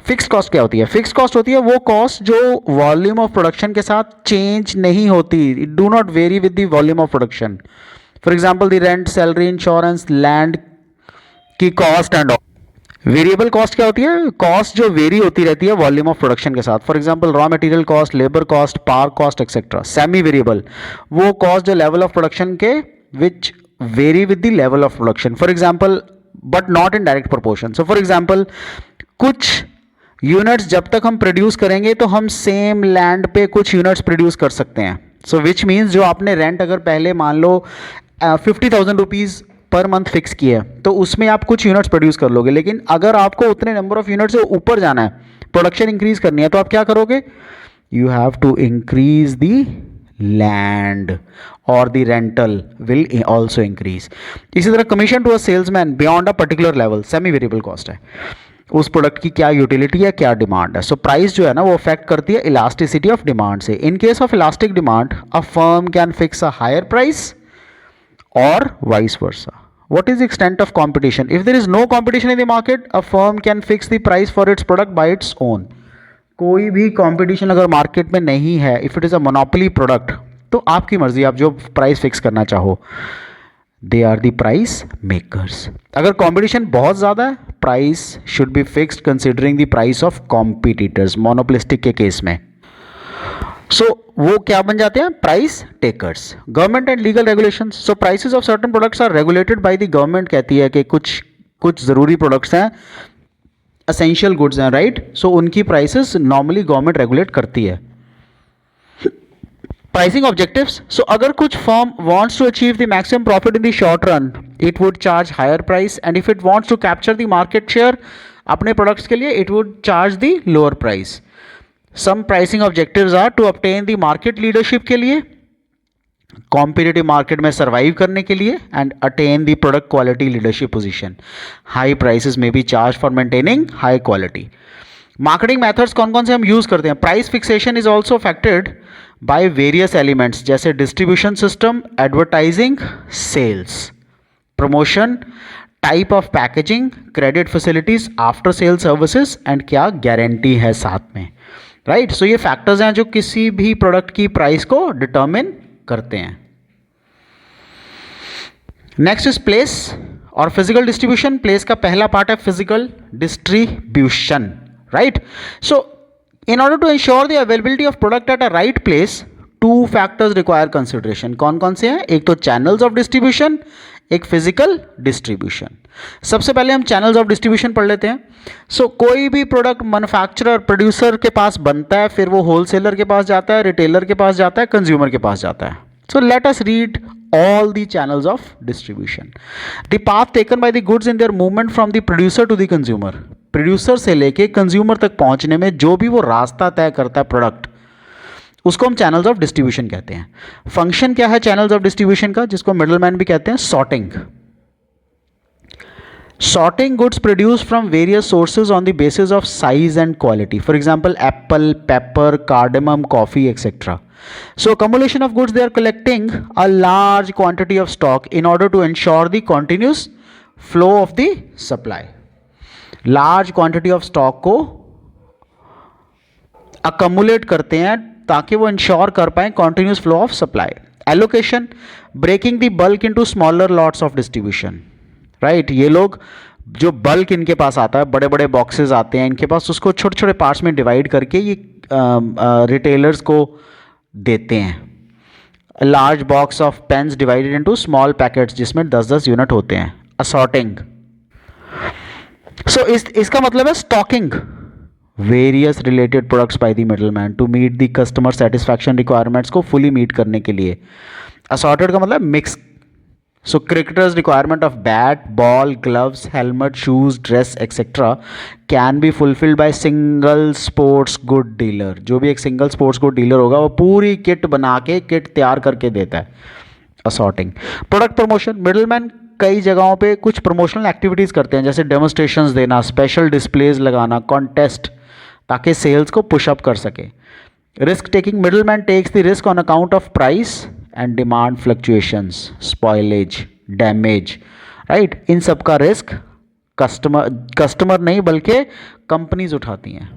Fixed cost क्या होती है? फिक्स्ड कॉस्ट होती है वो कॉस्ट जो वॉल्यूम ऑफ प्रोडक्शन के साथ चेंज नहीं होती. It do not vary with the volume of production. For example the rent, salary, insurance, land की cost and all. Variable cost क्या होती है? कॉस्ट जो वेरी होती रहती है वॉल्यूम ऑफ प्रोडक्शन के साथ. For example raw material cost, labour cost, power cost etcetera. Semi variable वो कॉस्ट जो लेवल ऑफ प्रोडक्शन के which very with the level of production. For example but not in direct proportion. So for example कुछ units जब तक हम produce करेंगे तो हम सेम लैंड पे कुछ यूनिट्स प्रोड्यूस कर सकते हैं. सो विच मीन्स जो आपने रेंट अगर पहले मान लो 50,000 रुपीज़ पर मंथ फिक्स किया है तो उसमें आप कुछ यूनिट्स प्रोड्यूस कर लोगे. लेकिन अगर आपको उतने नंबर ऑफ यूनिट से ऊपर जाना है, प्रोडक्शन इंक्रीज करनी है, तो आप क्या करोगे? You have to increase the land और the rental will also increase. इसी तरह commission to a salesman beyond a particular level semi variable cost है. उस प्रोडक्ट की क्या यूटिलिटी है, क्या डिमांड है. सो प्राइस जो है ना वो अफेक्ट करती है इलास्टिसिटी ऑफ डिमांड से. In case of elastic demand a firm can fix a higher price or vice versa. What is the extent of competition? If there is no competition in the market, a firm can fix the price for its product by its own. कोई भी competition अगर market में नहीं है, if it is a monopoly product, तो आपकी मर्जी, आप जो प्राइस फिक्स करना चाहो. They are the price makers. अगर competition बहुत ज़्यादा है, price should be fixed considering the price of competitors. monopolistic के केस में सो वो क्या बन जाते हैं? Price takers. Government and legal regulations. So prices of certain products are regulated by the government. कहती है कि कुछ ज़रूरी प्रोडक्ट्स हैं, असेंशियल गुड्स हैं, राइट. सो उनकी प्राइसेस नॉर्मली गवर्नमेंट रेगुलेट करती है. Pricing objectives. सो अगर कुछ firm wants to achieve the maximum profit in the short run it would charge higher price and if it wants to capture the market share अपने products के लिए it would charge the lower price. Some pricing objectives are to obtain the market leadership के लिए, competitive market में survive करने के लिए and attain the product quality leadership position. High prices may be charged for maintaining high quality. Marketing methods कौन कौन से हम use करते हैं? Price fixation is also affected by various elements जैसे distribution system, advertising, sales, promotion, type of packaging, credit facilities, after sale services and क्या guarantee है साथ में, राइट. सो ये फैक्टर्स हैं जो किसी भी प्रोडक्ट की प्राइस को डिटर्मिन करते हैं. नेक्स्ट इज प्लेस और फिजिकल डिस्ट्रीब्यूशन. प्लेस का पहला पार्ट है physical distribution, right. So in order to ensure the availability of product at a right place two factors require consideration. कौन कौन से हैं? एक तो चैनल्स ऑफ डिस्ट्रीब्यूशन, एक फिजिकल डिस्ट्रीब्यूशन. सबसे पहले हम चैनल्स ऑफ डिस्ट्रीब्यूशन पढ़ लेते हैं. सो कोई भी प्रोडक्ट मैन्युफैक्चरर प्रोड्यूसर के पास बनता है, फिर वो होलसेलर के पास जाता है, रिटेलर के पास जाता है, कंज्यूमर के पास जाता है. So let us read all the channels of distribution. The path taken by the goods in their movement from the producer to the consumer. Producer से लेके कंज्यूमर तक पहुंचने में जो भी वो रास्ता तय करता है प्रोडक्ट, उसको हम चैनल्स ऑफ डिस्ट्रीब्यूशन कहते हैं. फंक्शन क्या है चैनल्स ऑफ डिस्ट्रीब्यूशन का, जिसको मिडलमैन भी कहते हैं? Sorting. Sorting goods produced from various sources on the basis of size and quality. For example, apple, pepper, cardamom, coffee, etc. So accumulation of goods, they are collecting a large quantity of stock in order to ensure the continuous flow of the supply. Large quantity of stock को accumulate करते हैं ताकि वो ensure कर पाए continuous flow of supply. Allocation, breaking the bulk into smaller lots of distribution. Right ये लोग जो बल्क इनके पास आता है, बड़े बड़े बॉक्सेस आते हैं इनके पास, उसको छोटे छोटे पार्ट्स में डिवाइड करके ये रिटेलर्स को देते हैं. Large box of pens divided into small packets जिसमें 10-10 यूनिट होते हैं. असॉर्टिंग, सो इसका मतलब है stocking various related products by the middleman to meet the customer satisfaction requirements को फुली मीट करने के लिए. असॉर्टेड का मतलब mix. So cricketers' requirement of bat, ball, gloves, helmet, shoes, dress, etc. can be fulfilled by single sports good dealer. जो भी एक single sports good dealer होगा वो पूरी किट बना के किट तैयार करके देता है. असॉर्टिंग. प्रोडक्ट प्रमोशन, मिडलमैन कई जगहों पे कुछ प्रमोशनल एक्टिविटीज़ करते हैं जैसे डेमोस्ट्रेशंस देना, स्पेशल डिस्प्लेज लगाना, कॉन्टेस्ट, ताकि सेल्स को पुशअप कर सके. Risk taking, middleman takes the risk on account of price and demand fluctuations, spoilage, damage. Right, इन सब का रिस्क कस्टमर नहीं बल्कि कंपनीज उठाती हैं,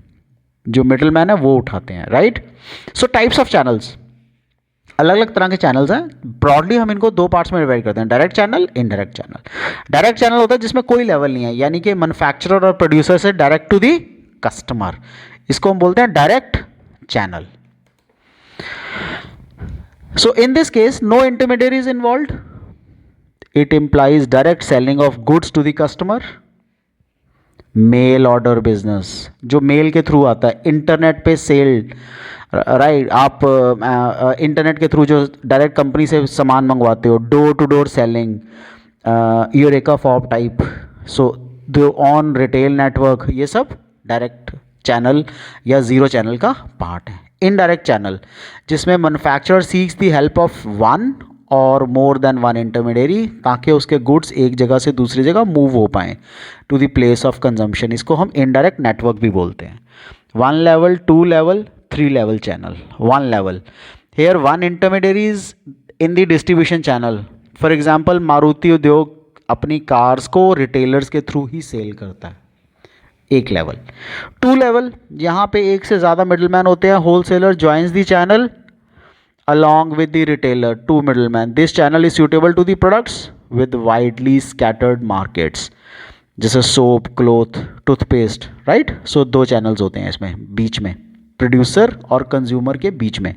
जो मिडलमैन है वो उठाते हैं. Right. So types of channels, अलग अलग तरह के चैनल्स हैं. ब्रॉडली हम इनको दो पार्ट्स में डिवाइड करते हैं, direct channel, indirect channel. Direct channel होता है जिसमें कोई लेवल नहीं है, यानी कि मैन्युफैक्चरर और प्रोड्यूसर से डायरेक्ट टू दी कस्टमर, इसको हम बोलते हैं direct channel. So in this case, no intermediary is involved. It implies direct selling of goods to the customer. Mail order business, जो मेल के थ्रू आता है, इंटरनेट पे सेल. राइट, आप इंटरनेट के थ्रू जो डायरेक्ट कंपनी से सामान मंगवाते हो, door to door selling, eureka form type. So the on retail network, ये सब डायरेक्ट चैनल या ज़ीरो चैनल का पार्ट है. इनडायरेक्ट चैनल, जिसमें manufacturer seeks the help of one और मोर देन वन इंटरमीडियरी ताकि उसके गुड्स एक जगह से दूसरी जगह मूव हो पाएँ to the place of consumption. इसको हम इनडायरेक्ट नेटवर्क भी बोलते हैं. 1 level, 2 level, 3 level channel. 1 level, here 1 intermediaries in the distribution channel. For example, Maruti Udyog अपनी कार्स को रिटेलर्स के थ्रू ही सेल करता है. एक लेवल. 2 लेवल, यहाँ पे एक से ज़्यादा मिडलमैन होते हैं. Wholesaler joins the channel along with the retailer, 2 middlemen. This channel is suitable to the products with widely scattered markets, जैसे सोप, क्लोथ, टूथपेस्ट. राइट. सो 2 चैनल्स होते हैं इसमें बीच में, प्रोड्यूसर और कंज्यूमर के बीच में.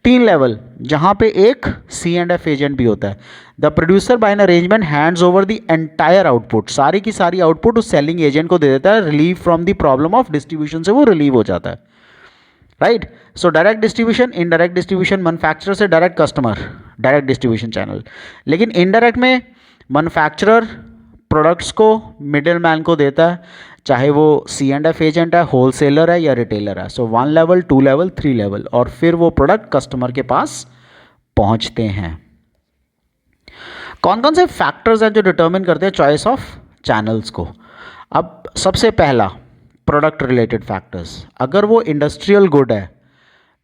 3 लेवल, जहाँ पे एक C&F एजेंट भी होता है. The producer by an arrangement hands over the entire output, सारी की सारी आउटपुट उस सेलिंग एजेंट को दे देता है. Relieve from the problem of distribution से वो रिलीव हो जाता है. Right. So direct distribution, indirect distribution, manufacturer से direct customer, direct distribution channel. लेकिन इनडायरेक्ट में मैन्युफैक्चरर प्रोडक्ट्स को मिडिल मैन को देता है, चाहे वो C&F एजेंट है, होलसेलर है या रिटेलर है. सो 1 लेवल, 2 लेवल, 3 लेवल, और फिर वो प्रोडक्ट कस्टमर के पास पहुंचते हैं. कौन कौन से फैक्टर्स हैं जो डिटर्मिन करते हैं चॉइस ऑफ चैनल्स को? अब सबसे पहला, प्रोडक्ट रिलेटेड फैक्टर्स. अगर वो इंडस्ट्रियल गुड है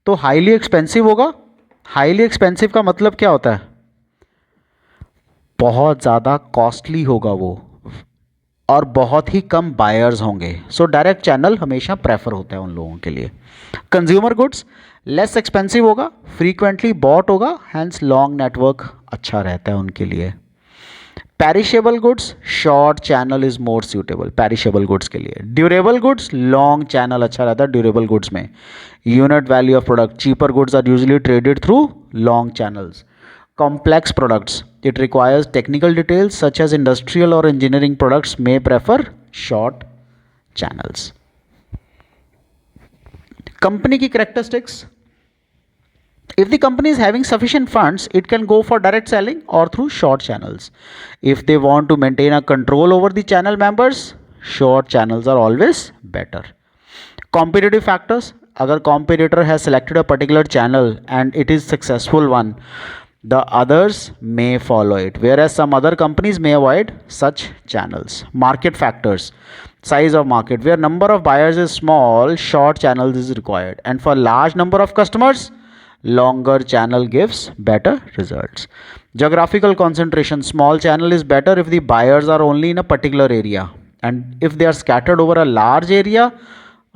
तो हाईली एक्सपेंसिव होगा. हाईली एक्सपेंसिव का मतलब क्या होता है? बहुत ज़्यादा कॉस्टली होगा वो, और बहुत ही कम बायर्स होंगे. सो डायरेक्ट चैनल हमेशा प्रेफर होता है उन लोगों के लिए. कंज्यूमर गुड्स लेस एक्सपेंसिव होगा, फ्रीक्वेंटली बॉट होगा, हैंस लॉन्ग नेटवर्क अच्छा रहता है उनके लिए. Perishable goods, short channel is more suitable perishable goods के लिए. ड्यूरेबल गुड्स, लॉन्ग चैनल अच्छा रहता है ड्यूरेबल गुड्स में. Unit value of product, cheaper goods are usually traded through long channels. Complex products, it requires technical details such as industrial और engineering products मे prefer short channels. Company की characteristics, if the company is having sufficient funds, it can go for direct selling or through short channels. If they want to maintain a control over the channel members, short channels are always better. Competitive factors, अगर competitor has selected a particular channel and it is successful one, the others may follow it, whereas some other companies may avoid such channels. Market factors: size of market, where number of buyers is small, short channels is required, and for large number of customers, longer channel gives better results. Geographical concentration: small channel is better if the buyers are only in a particular area, and if they are scattered over a large area,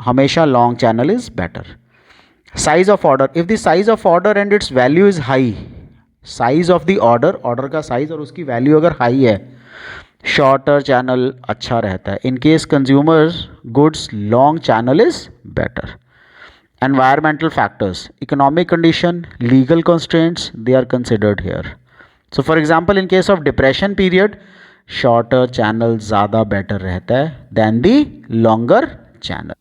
hamesha long channel is better. Size of order: if the size of order and its value is high, size of the order का size और उसकी value अगर high है, shorter channel अच्छा रहता है. In case consumer goods, long channel is better. Environmental factors: economic condition, legal constraints, they are considered here. So for example, in case of depression period, shorter channel ज़्यादा better रहता है than the longer channel.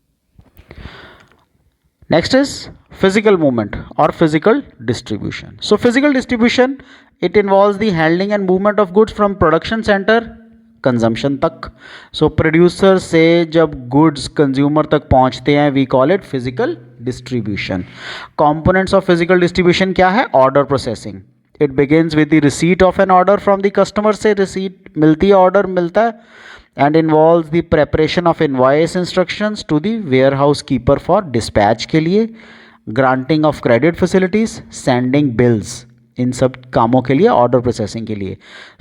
Next is physical movement or physical distribution. So physical distribution, it involves the handling and movement of goods from production center consumption तक. So producer से जब goods consumer तक पहुंचते हैं, we call it physical distribution. Components of physical distribution क्या है? Order processing. It begins with the receipt of an order from the customer. से receipt मिलती है, order मिलता है, and involves the preparation of invoice instructions to the warehouse keeper for dispatch के लिए, granting of credit facilities, sending bills, इन सब कामों के लिए, order processing के लिए.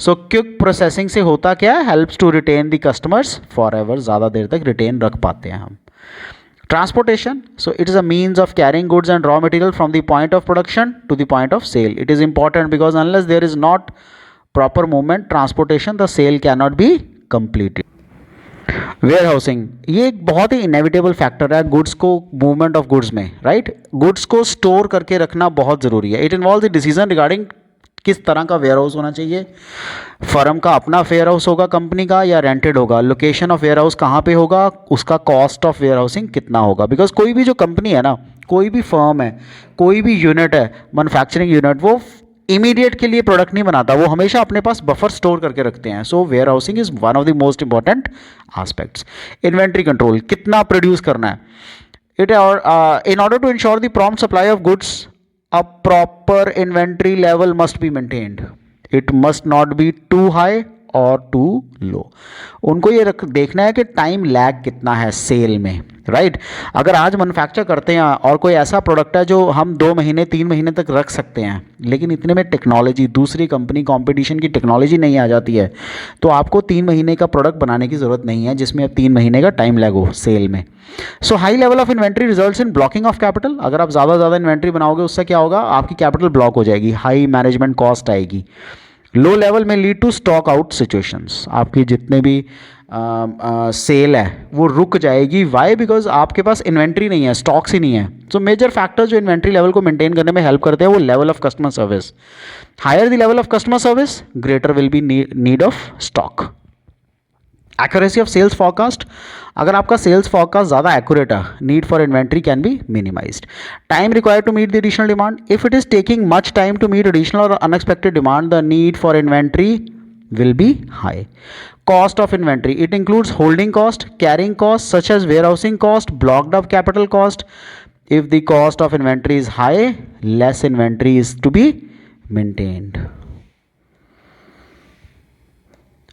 So quick processing से होता क्या है? Helps to retain the customers forever. ज़्यादा देर तक retain रख पाते हैं हम. Transportation, so it is a means of carrying goods and raw material from the point of production to the point of sale. It is important because unless there is not proper movement, transportation, the sale cannot be completed. Warehousing, ये एक बहुत ही inevitable factor है goods को, movement of goods में, right. Goods को store करके रखना बहुत ज़रूरी है. It involve the decision regarding किस तरह का वेयर हाउस होना चाहिए. फर्म का अपना वेयर हाउस होगा, कंपनी का, या रेंटेड होगा. लोकेशन ऑफ वेयर हाउस कहाँ पे होगा, उसका कॉस्ट ऑफ वेयर हाउसिंग कितना होगा. बिकॉज कोई भी जो कंपनी है ना, कोई भी फर्म है, कोई भी यूनिट है, मैन्युफैक्चरिंग यूनिट, वो इमीडिएट के लिए प्रोडक्ट नहीं बनाता, वो हमेशा अपने पास बफर स्टोर करके रखते हैं. So warehousing is one of the most important aspects. Inventory control, कितना प्रोड्यूस करना है. It in order to ensure the prompt supply of goods, a proper inventory level must be maintained. It must not be too high और too low. उनको ये देखना है कि time lag कितना है सेल में, राइट. अगर आज मैन्युफैक्चर करते हैं और कोई ऐसा प्रोडक्ट है जो हम 2 महीने 3 महीने तक रख सकते हैं, लेकिन इतने में टेक्नोलॉजी, दूसरी कंपनी, कंपटीशन की टेक्नोलॉजी नहीं आ जाती है, तो आपको 3 महीने का प्रोडक्ट बनाने की ज़रूरत नहीं है जिसमें अब 3 महीने का टाइम लैग हो सेल में. So high level of inventory results in blocking of capital. अगर आप ज़्यादा इन्वेंट्री बनाओगे, उससे क्या होगा, आपकी कैपिटल ब्लॉक हो जाएगी, हाई मैनेजमेंट कॉस्ट आएगी. लो लेवल में lead to stock out situations. आपकी जितने भी सेल है वो रुक जाएगी. वाई? बिकॉज आपके पास इन्वेंट्री नहीं है, स्टॉक्स ही नहीं है. सो मेजर फैक्टर्स जो इन्वेंट्री लेवल को मेंटेन करने में हेल्प करते हैं वो level of customer service. Higher the level of customer service, greater will be need of stock. Accuracy of sales forecast, अगर आपका सेल्स फॉरकास्ट ज़्यादा एक्यूरेट है, need for inventory can be minimized. Time required to meet the additional demand, if it is taking much time to meet additional और unexpected demand, the need for inventory will be high. Cost of inventory, it includes holding cost, carrying cost such as warehousing cost, blocked up capital cost. If the cost of inventory is high, less inventory is to be maintained.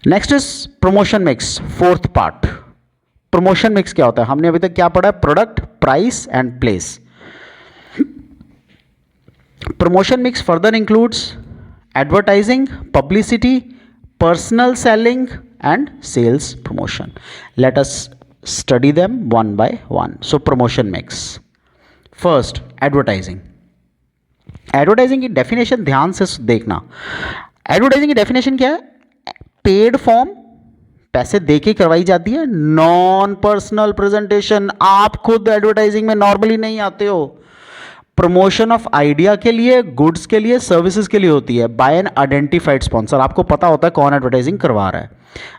Next is promotion mix, fourth part. Promotion mix क्या होता है? हमने अभी तक क्या पढ़ा है? Product, price and place. Promotion mix further includes advertising, publicity, personal selling and sales promotion. Let us study them one by one. So promotion mix. First, advertising. Advertising की definition ध्यान से देखना. Advertising की definition क्या है? Paid form, पैसे दे के करवाई जाती है. नॉन पर्सनल प्रेजेंटेशन, आप खुद एडवर्टाइजिंग में नॉर्मली नहीं आते हो. प्रमोशन ऑफ आइडिया के लिए, गुड्स के लिए, सर्विसेज के लिए होती है बाय एन आइडेंटिफाइड स्पॉन्सर. आपको पता होता है कौन एडवर्टाइजिंग करवा रहा है.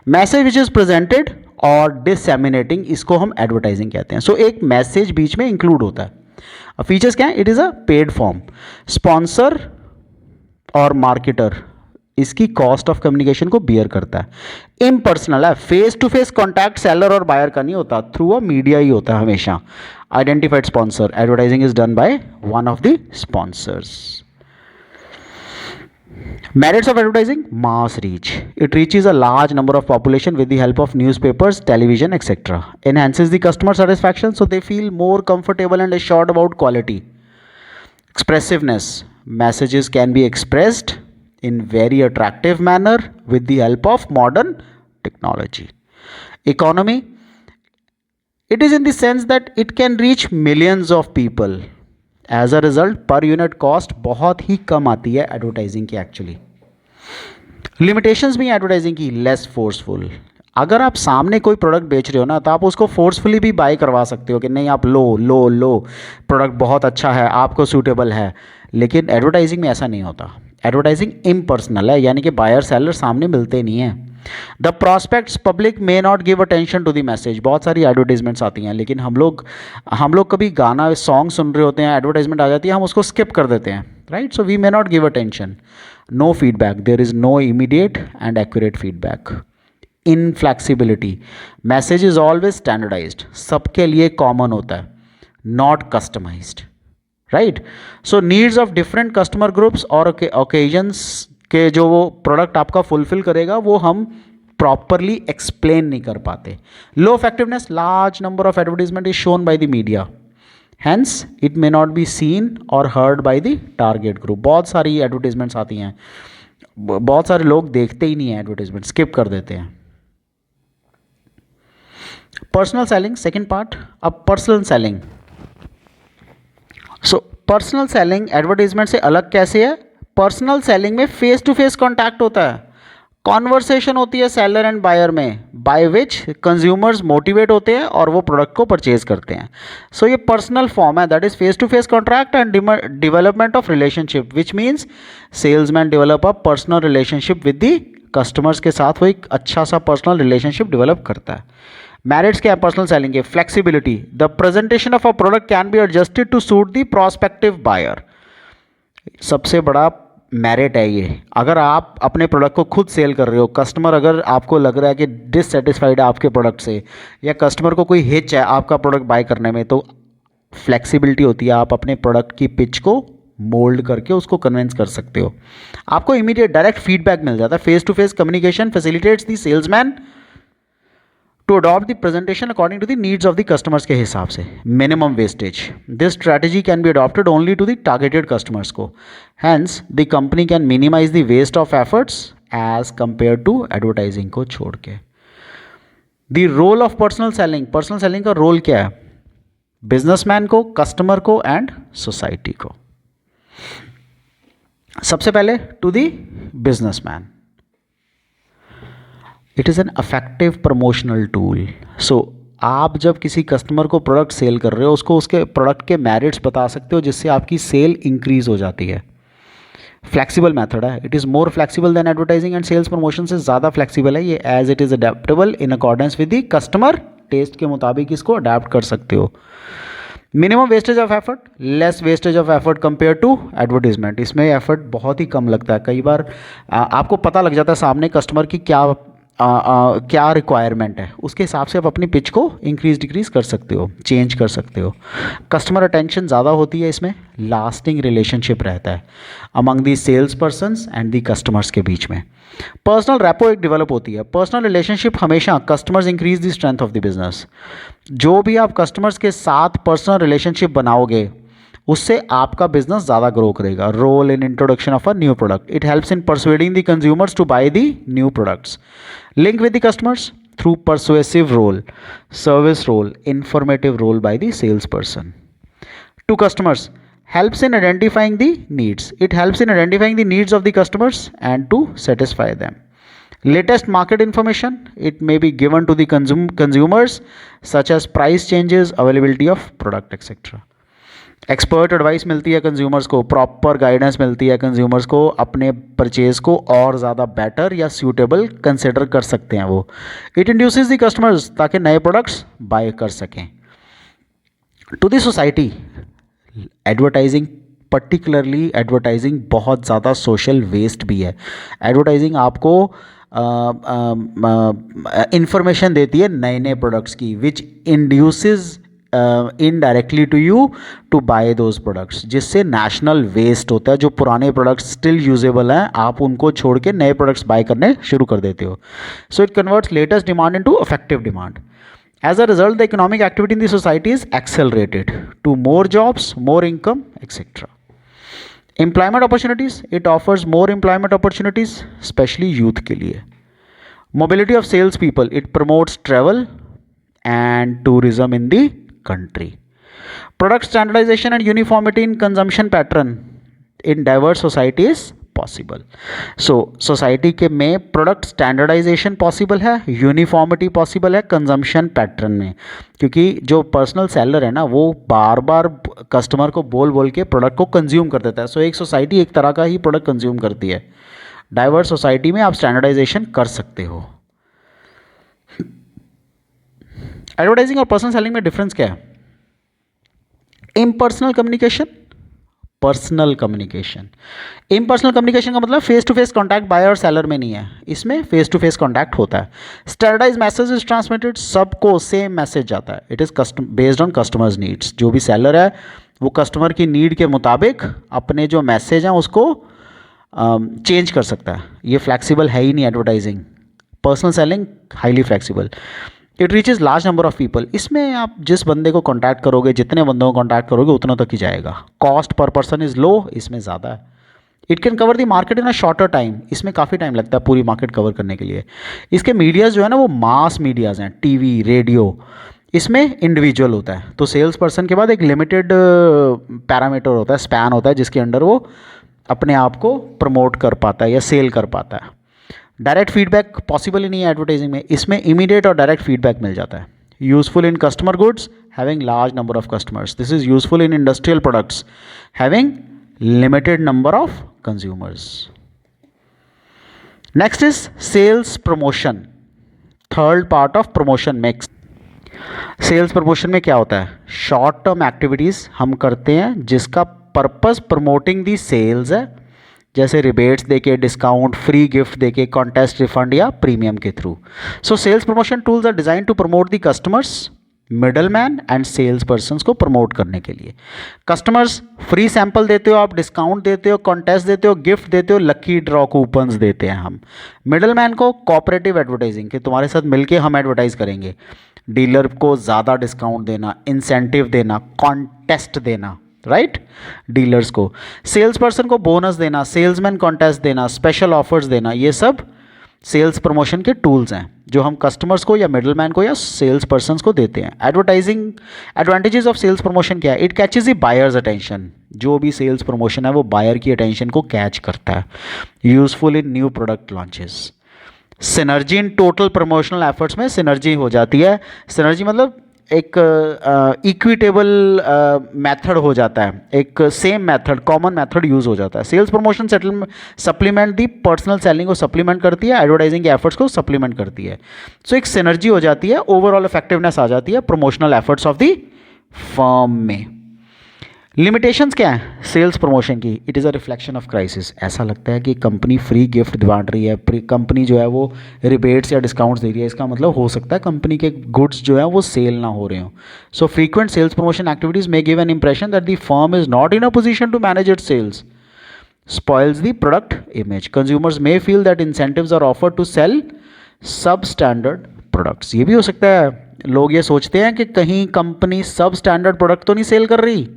मैसेज विच इज प्रेजेंटेड और डिसएमिनेटिंग, इसको हम एडवर्टाइजिंग कहते हैं. सो एक मैसेज बीच में इंक्लूड होता है. फीचर्स क्या है? It is a paid form. Sponsor और मार्केटर इसकी कॉस्ट ऑफ कम्युनिकेशन को बियर करता है. इम्पर्सनल है, face to face contact seller और बायर का नहीं होता, थ्रू अ मीडिया ही होता है हमेशा. Identified sponsor, advertising is done by one of the sponsors. Merits of advertising: mass reach. It reaches a large number of population with the help of newspapers, television, etc. Enhances the customer satisfaction, so they feel more comfortable and assured about quality. Expressiveness: messages can be expressed in very attractive manner with the help of modern technology. Economy: it is in the sense that it can reach millions of people. As a result per unit cost बहुत ही कम आती है advertising की actually. Limitations भी advertising की: less forceful. अगर आप सामने कोई प्रोडक्ट बेच रहे हो ना, तो आप उसको फोर्सफुली भी बाय करवा सकते हो कि नहीं आप लो लो लो, प्रोडक्ट बहुत अच्छा है, आपको सूटेबल है. लेकिन एडवर्टाइजिंग में ऐसा नहीं होता. एडवर्टाइजिंग इम्पर्सनल है, यानी कि बायर सेलर सामने मिलते नहीं हैं. The prospects public may not give attention to the message. बहुत सारी एडवर्टीजमेंट्स आती हैं, लेकिन हम लोग कभी गाना सॉन्ग सुन रहे होते हैं, एडवर्टाइजमेंट आ जाती है, हम उसको स्किप कर देते हैं, right. So we may not give attention. No feedback, there is no immediate and accurate feedback. Inflexibility: message is always standardized, सबके लिए कॉमन होता है, not customized, right. So needs of different customer groups और occasions के जो वो product आपका fulfil करेगा वो हम प्रॉपरली एक्सप्लेन नहीं कर पाते. Low effectiveness: large number of advertisement is shown by the media, hence it may not be seen और heard by the target group. बहुत सारी एडवर्टीजमेंट्स आती हैं, बहुत सारे लोग देखते ही नहीं हैं एडवर्टीजमेंट, स्किप कर देते हैं. Personal selling, second part. अब personal selling. So personal selling advertisement से अलग कैसे है? पर्सनल सेलिंग में फेस टू फेस कॉन्टैक्ट होता है, कॉन्वर्सेशन होती है सेलर एंड बायर में, बाय विच कंज्यूमर्स मोटिवेट होते हैं और वो प्रोडक्ट को परचेज करते हैं. सो ये पर्सनल फॉर्म है, that is face to face contract and development of relationship, which means salesman develop a personal relationship with the customers के साथ वो एक अच्छा सा पर्सनल रिलेशनशिप डेवलप करता है. मेरिट्स क्या है पर्सनल सेलिंग के? Flexibility: the presentation of a product can be adjusted to suit the prospective buyer. सबसे बड़ा मेरिट है ये. अगर आप अपने प्रोडक्ट को खुद सेल कर रहे हो, कस्टमर अगर आपको लग रहा है कि डिससेटिस्फाइड है आपके प्रोडक्ट से, या कस्टमर को कोई हिच है आपका प्रोडक्ट बाय करने में, तो फ्लेक्सिबिलिटी होती है, आप अपने प्रोडक्ट की पिच को मोल्ड करके उसको कन्विंस कर सकते हो. आपको इमीडिएट डायरेक्ट फीडबैक मिल जाता है. Face to face communication facilitates the salesman to adopt the presentation according to the needs of the customers के हिसाब से. Minimum wastage: this strategy can be adopted only to the targeted customers को, hence the company can minimize the waste of efforts as compare to advertising को छोड़ के. The role of personal selling. Personal selling का role क्या है? Businessman को, customer को and society को. सबसे पहले to the businessman, it is an effective promotional tool. So आप जब किसी कस्टमर को प्रोडक्ट सेल कर रहे हो, उसको उसके प्रोडक्ट के मेरिट्स बता सकते हो जिससे आपकी सेल इंक्रीज हो जाती है. फ्लेक्सिबल मेथड है, it is more flexible than advertising and sales promotion से ज़्यादा फ्लेक्सिबल है ये, as it is adaptable in accordance with the customer taste के मुताबिक इसको अडेप्ट कर सकते हो. Minimum wastage of effort: less wastage of effort compare to advertisement. इसमें एफर्ट बहुत ही कम लगता है. कई बार आपको पता लग जाता है सामने कस्टमर की क्या रिक्वायरमेंट है, उसके हिसाब से आप अपनी पिच को इंक्रीज डिक्रीज कर सकते हो, चेंज कर सकते हो. कस्टमर अटेंशन ज़्यादा होती है इसमें. लास्टिंग रिलेशनशिप रहता है among the sales persons and the customers के बीच में. पर्सनल रैपो एक डेवलप होती है. पर्सनल रिलेशनशिप हमेशा customers increase the strength of the business. जो भी आप कस्टमर्स के साथ पर्सनल रिलेशनशिप बनाओगे उससे आपका बिजनेस ज़्यादा ग्रो करेगा. Role in introduction of a new product: it helps in persuading the consumers to buy the new products. Link with the customers through persuasive role, service role, informative role by the sales person. To customers: helps in identifying the needs. It helps in identifying the needs of the customers and to satisfy them. Latest market information: it may be given to the consumers such as price changes, availability of product, etc. Expert advice मिलती है consumers को, proper guidance मिलती है consumers को, अपने purchase को और ज़्यादा बेटर या सूटेबल कंसिडर कर सकते हैं वो. इट इंड्यूसेस द कस्टमर्स ताकि नए प्रोडक्ट्स बाय कर सकें. To the society, advertising, particularly advertising बहुत ज़्यादा सोशल वेस्ट भी है. एडवर्टाइजिंग आपको इंफॉर्मेशन देती है नए नए प्रोडक्ट्स की, which induces indirectly to you to buy those products, जिससे नेशनल वेस्ट होता है। जो पुराने प्रोडक्ट्स स्टिल यूजेबल हैं, आप उनको छोड़ के नए प्रोडक्ट्स बाय करने शुरू कर देते हो। So it converts latest demand into effective demand. As a result, the economic activity in the society is accelerated to more jobs, more income, etc. Employment opportunities, it offers more employment opportunities, especially youth के लिए. Mobility of sales people, it promotes travel and tourism in the country. Product standardization and uniformity in consumption pattern in diverse societies possible. So society के में product standardisation possible है, uniformity possible है consumption pattern में, क्योंकि जो personal seller है ना वो बार बार कस्टमर को बोल बोल के प्रोडक्ट को कंज्यूम कर देता है। सो एक सोसाइटी एक तरह का ही प्रोडक्ट कंज्यूम करती है। डाइवर्स सोसाइटी में आप स्टैंडर्डाइजेशन कर सकते हो। एडवर्टाइजिंग और पर्सनल सेलिंग में डिफरेंस क्या है? Impersonal communication, personal communication. Impersonal communication का मतलब face to face contact buyer और सेलर में नहीं है, इसमें फेस टू फेस कॉन्टैक्ट होता है। स्टैंडर्डाइज मैसेज इज ट्रांसमिटेड, सबको सेम मैसेज जाता है। It is based on customers needs. जो भी सेलर है वो कस्टमर की नीड के मुताबिक अपने जो मैसेज हैं उसको चेंज कर सकता है। ये फ्लैक्सीबल है ही नहीं advertising. Personal selling highly flexible. It reaches large number of people, इसमें आप जिस बंदे को कॉन्टैक्ट करोगे, जितने बंदों को कॉन्टैक्ट करोगे उतना तक ही जाएगा। Cost per person is low, इसमें ज़्यादा है। It can cover the market in a shorter time, इसमें काफ़ी टाइम लगता है पूरी मार्केट कवर करने के लिए। इसके मीडियाज़ जो है ना वो मास मीडियाज़ हैं, टीवी, रेडियो। इसमें इंडिविजुअल होता है, तो सेल्स पर्सन के बाद एक लिमिटेड पैरामीटर होता है, स्पैन होता है, जिसके अंडर वो अपने आप को प्रमोट कर पाता है या सेल कर पाता है। डायरेक्ट फीडबैक पॉसिबल ही नहीं है एडवर्टाइजिंग में, इसमें इमीडिएट और डायरेक्ट फीडबैक मिल जाता है। Useful in customer goods having large number of customers, this is useful in industrial products having limited number of consumers. Next is sales promotion, third part of promotion mix. Sales promotion में क्या होता है? Short term activities हम करते हैं जिसका purpose promoting दी sales है, जैसे रिबेट्स देके, डिस्काउंट, फ्री गिफ्ट देके, कॉन्टेस्ट, रिफंड या प्रीमियम के थ्रू। So sales promotion tools are design to promote the customers, middle man and sales persons को प्रमोट करने के लिए। कस्टमर्स फ्री सैंपल देते हो आप, डिस्काउंट देते हो, कॉन्टेस्ट देते हो, गिफ्ट देते हो, लकी ड्रॉ कूपन्स देते हैं हम। मिडल मैन को कोऑपरेटिव एडवर्टाइजिंग, कि तुम्हारे साथ मिलके हम एडवर्टाइज करेंगे। डीलर को ज़्यादा डिस्काउंट देना, इंसेंटिव देना, कॉन्टेस्ट देना, राइट डीलर्स को। सेल्स पर्सन को बोनस देना, सेल्समैन कॉन्टेस्ट देना, स्पेशल ऑफर्स देना, ये सब सेल्स प्रमोशन के टूल्स हैं जो हम कस्टमर्स को या मिडल मैन को या सेल्स पर्सन को देते हैं। Advertising advantages of sales promotion क्या है? It catches the buyers attention, जो भी सेल्स प्रमोशन है वो बायर की अटेंशन को कैच करता है। Useful in new product launches. Synergy in total promotional efforts में सिनर्जी हो जाती है। सिनर्जी मतलब एक इक्विटेबल मेथड हो जाता है, एक same method, common method use हो जाता है। सेल्स प्रमोशन सप्लीमेंट दी पर्सनल सेलिंग को सप्लीमेंट करती है, एडवर्टाइजिंग के एफर्ट्स को सप्लीमेंट करती है। सो एक सिनर्जी हो जाती है, ओवरऑल इफेक्टिवनेस आ जाती है promotional efforts of the firm में। लिमिटेशंस क्या है सेल्स प्रमोशन की? It is a reflection of crisis. ऐसा लगता है कि कंपनी फ्री गिफ्ट बांट रही है, कंपनी जो है वो रिबेट्स या डिस्काउंट्स दे रही है, इसका मतलब हो सकता है कंपनी के गुड्स जो है वो सेल ना हो रहे हो। So frequent sales promotion activities may give an impression that the firm is not in a position to manage its sales, spoils the product image. Consumers may feel that incentives are offered to sell substandard products. ये भी हो सकता है, लोग ये सोचते हैं कि कहीं कंपनी सब स्टैंडर्ड प्रोडक्ट तो नहीं सेल कर रही।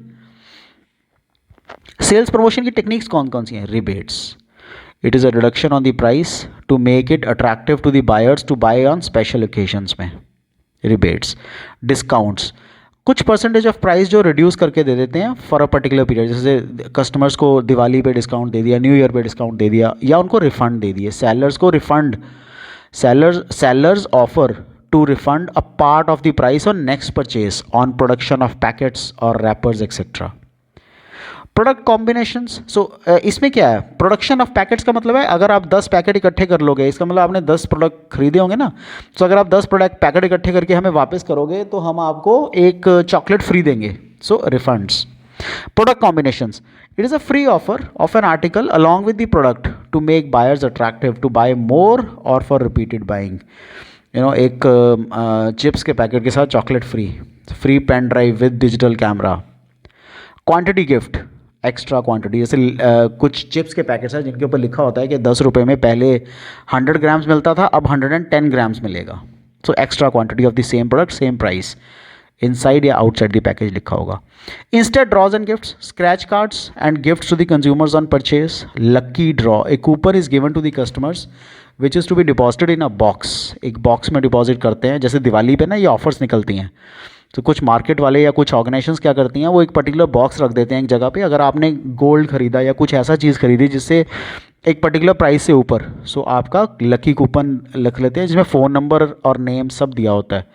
सेल्स प्रमोशन की टेक्निक्स कौन कौन सी हैं? Rebates, it is a reduction on the price to make it attractive to the buyers to buy on special occasions में। रिबेट्स, डिस्काउंट्स, कुछ परसेंटेज ऑफ प्राइस जो रिड्यूस करके दे देते हैं फॉर अ पर्टिकुलर पीरियड, जैसे कस्टमर्स को दिवाली पे डिस्काउंट दे दिया, न्यू ईयर पे डिस्काउंट दे दिया, या उनको रिफंड दे दिए। सेलर्स को refund, sellers offer to refund a part of the price on next purchase on production of packets और रैपर्स एक्सेट्रा। प्रोडक्ट कॉम्बिनेशंस, इसमें क्या है? प्रोडक्शन ऑफ पैकेट्स का मतलब है अगर आप 10 पैकेट इकट्ठे कर लोगे, इसका मतलब आपने 10 प्रोडक्ट खरीदे होंगे ना, तो अगर आप 10 प्रोडक्ट पैकेट इकट्ठे करके हमें वापस करोगे तो हम आपको एक चॉकलेट फ्री देंगे। So refunds. Product combinations, it is a free offer of an article along with the product to make buyers attractive to buy more और फॉर रिपीटेड बाइंग। एक चिप्स के पैकेट के साथ chocolate free, free pen drive with digital camera. Quantity gift, extra quantity, जैसे कुछ chips के packets हैं जिनके ऊपर लिखा होता है कि 10 रुपये में पहले 100 ग्राम्स मिलता था, अब 110 ग्राम्स मिलेगा। So extra quantity of the same product same price, inside या आउटसाइड द पैकेज लिखा होगा। Instant draws and gifts, scratch cards and gifts to the consumers on purchase. Lucky draw, a coupon is given to the customers which is to be deposited in a box. एक box में deposit करते हैं, जैसे दिवाली पे ना ये offers निकलती हैं, तो कुछ मार्केट वाले या कुछ ऑर्गेनाइजेशंस क्या करती हैं, वो एक पर्टिकुलर बॉक्स रख देते हैं एक जगह पे। अगर आपने गोल्ड खरीदा या कुछ ऐसा चीज़ खरीदी जिससे एक पर्टिकुलर प्राइस से ऊपर, सो आपका लकी कूपन लिख लेते हैं जिसमें फ़ोन नंबर और नेम सब दिया होता है।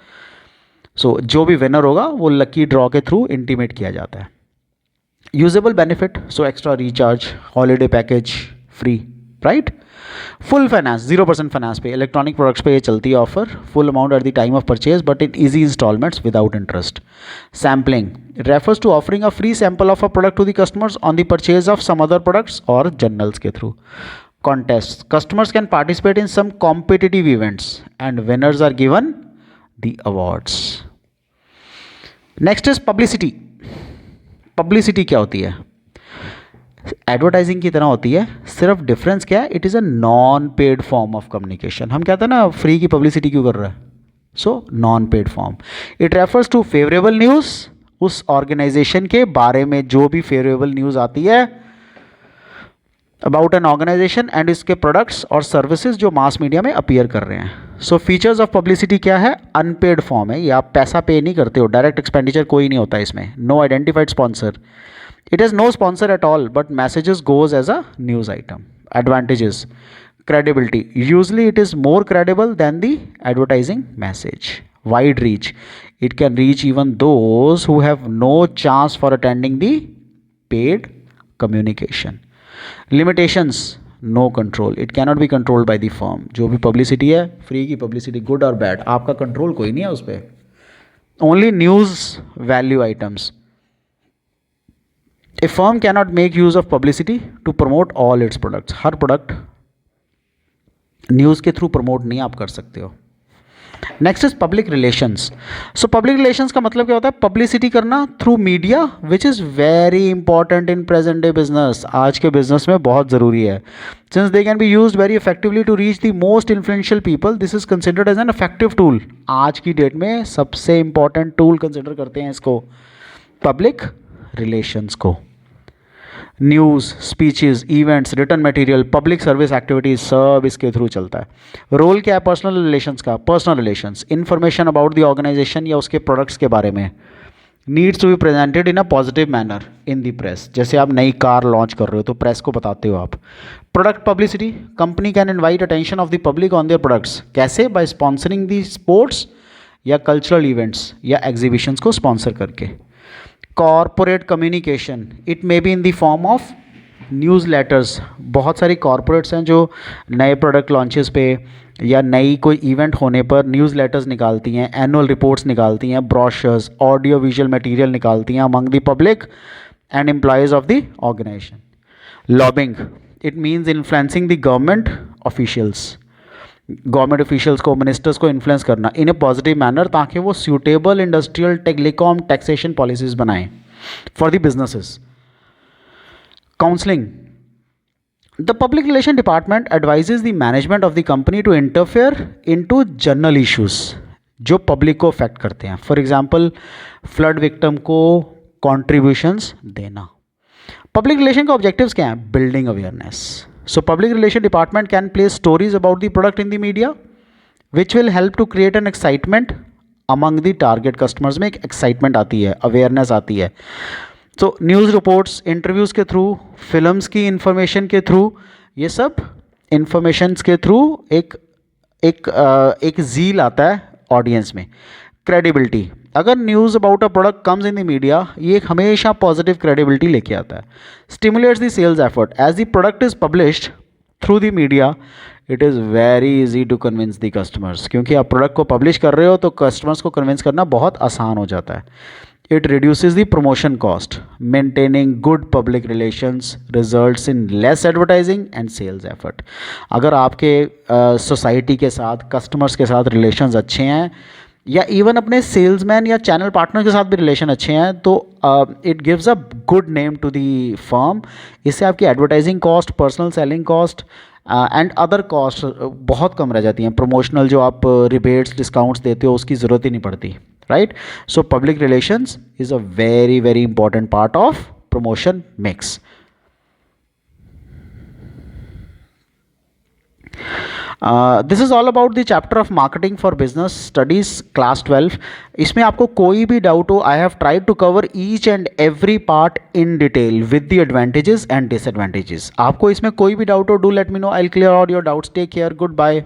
सो जो भी विनर होगा वो लकी ड्रॉ के थ्रू इंटीमेट किया जाता है। Usable benefit, so extra recharge, holiday package free, right. Full finance, 0% finance पे, इलेक्ट्रॉनिक प्रोडक्ट्स पे ये चलती है offer. Full amount at the time of purchase but in easy instalments without interest. Sampling refers to offering a free sample of a product to the customers on the purchase of some other products और journals के through. Contest, customers can participate in some competitive events and winners are given the awards. Next is publicity. Publicity क्या होती है? Advertising की तरह होती है, सिर्फ डिफरेंस क्या है, it is a non paid form of communication. हम कहते हैं ना फ्री की पब्लिसिटी क्यों कर रहा है, so non paid form. It refers to favourable news, उस ऑर्गेनाइजेशन के बारे में जो भी फेवरेबल न्यूज़ आती है अबाउट एन ऑर्गेनाइजेशन एंड इसके प्रोडक्ट्स और सर्विसेज जो मास मीडिया में अपीयर कर रहे हैं। सो फीचर्स ऑफ पब्लिसिटी क्या है? अनपेड फॉर्म है, ये आप पैसा पे नहीं करते हो, डायरेक्ट एक्सपेंडिचर कोई नहीं होता इसमें। No identified sponsor, it has no sponsor at all but messages goes as a news item. Advantages, credibility, usually it is more credible than the advertising message. Wide reach, it can reach even those who have no chance for attending the paid communication. Limitations, no control, it cannot be controlled by the firm. जो भी publicity है, free की publicity good or bad, आपका control कोई नहीं है उस पर। Only news value items. A firm cannot make use of publicity to promote all its products. हर प्रोडक्ट न्यूज़ के थ्रू प्रमोट नहीं आप कर सकते हो। Next is public relations. So public relations का मतलब क्या होता है? पब्लिसिटी करना through media, which is very important in present day business. आज के बिजनेस में बहुत ज़रूरी है, since they can be used very effectively to reach the most influential people. This is considered as an effective tool. आज की date में सबसे इंपॉर्टेंट टूल कंसिडर करते हैं इसको, पब्लिक रिलेशंस को। News, speeches, events, return material, public service activities सब इसके थ्रू चलता है। रोल क्या है पर्सनल रिलेशंस का? Personal relations, information about the organisation या उसके प्रोडक्ट्स के बारे में needs to be presented in a positive manner in the press. जैसे आप नई कार लॉन्च कर रहे हो तो प्रेस को बताते हो आप। Product publicity, company can invite attention of the public on their products. कैसे? बाय स्पॉन्सरिंग द स्पोर्ट्स या कल्चरल इवेंट्स या एग्जीबिशंस को स्पॉन्सर करके। Corporate communication, it may be in the form of news letters. बहुत सारी corporates हैं जो नए प्रोडक्ट लॉन्चेस पे या नई कोई इवेंट होने पर न्यूज़ लेटर्स निकालती हैं, एनुअल रिपोर्ट्स निकालती हैं, ब्रोशर्स, ऑडियो विजुअल मटेरियल निकालती हैं among the public and employees of the organisation. Lobbying, it means influencing the government officials, government officials को, मिनिस्टर्स को इन्फ्लुएंस करना इन ए पॉजिटिव मैनर ताकि वो suitable industrial, telecom, taxation policies बनाएं for the businesses. Counselling, the public relation department advises the management of the company to interfere into general issues जो public को affect करते हैं। For example flood victim को contributions देना। Public relation का objectives क्या हैं? Building awareness. So public relation department can place stories about the product in the media which will help to create an excitement among the target customers। में एक excitement आती है, awareness आती है। So news reports, interviews के through, films की information के through, ये सब informations के through एक zeal आता है audience में। Credibility, अगर news about a product comes in the media, ये हमेशा पॉजिटिव क्रेडिबिलिटी लेके आता है। Stimulates the sales effort, as the product is published through the media it is very easy to convince the customers. क्योंकि आप product को publish कर रहे हो तो कस्टमर्स को कन्विंस करना बहुत आसान हो जाता है। It reduces the promotion cost, maintaining good public relations results in less advertising and sales effort. अगर आपके सोसाइटी के साथ, कस्टमर्स के साथ रिलेशंस अच्छे हैं या इवन अपने सेल्समैन या चैनल पार्टनर के साथ भी रिलेशन अच्छे हैं तो it gives a good name to the firm. इससे आपकी advertising cost, personal selling cost and other cost बहुत कम रह जाती हैं। प्रमोशनल जो आप रिबेट्स डिस्काउंट्स देते हो उसकी ज़रूरत ही नहीं पड़ती, right. So public relations is a very very important part of promotion mix. This is all about the chapter of marketing for business studies class 12। इसमें आपको कोई भी डाउट हो, I have tried to cover each and every part in detail with the advantages and disadvantages. आपको इसमें कोई भी doubt हो, do let me know, I will clear out your doubts. Take care, good bye.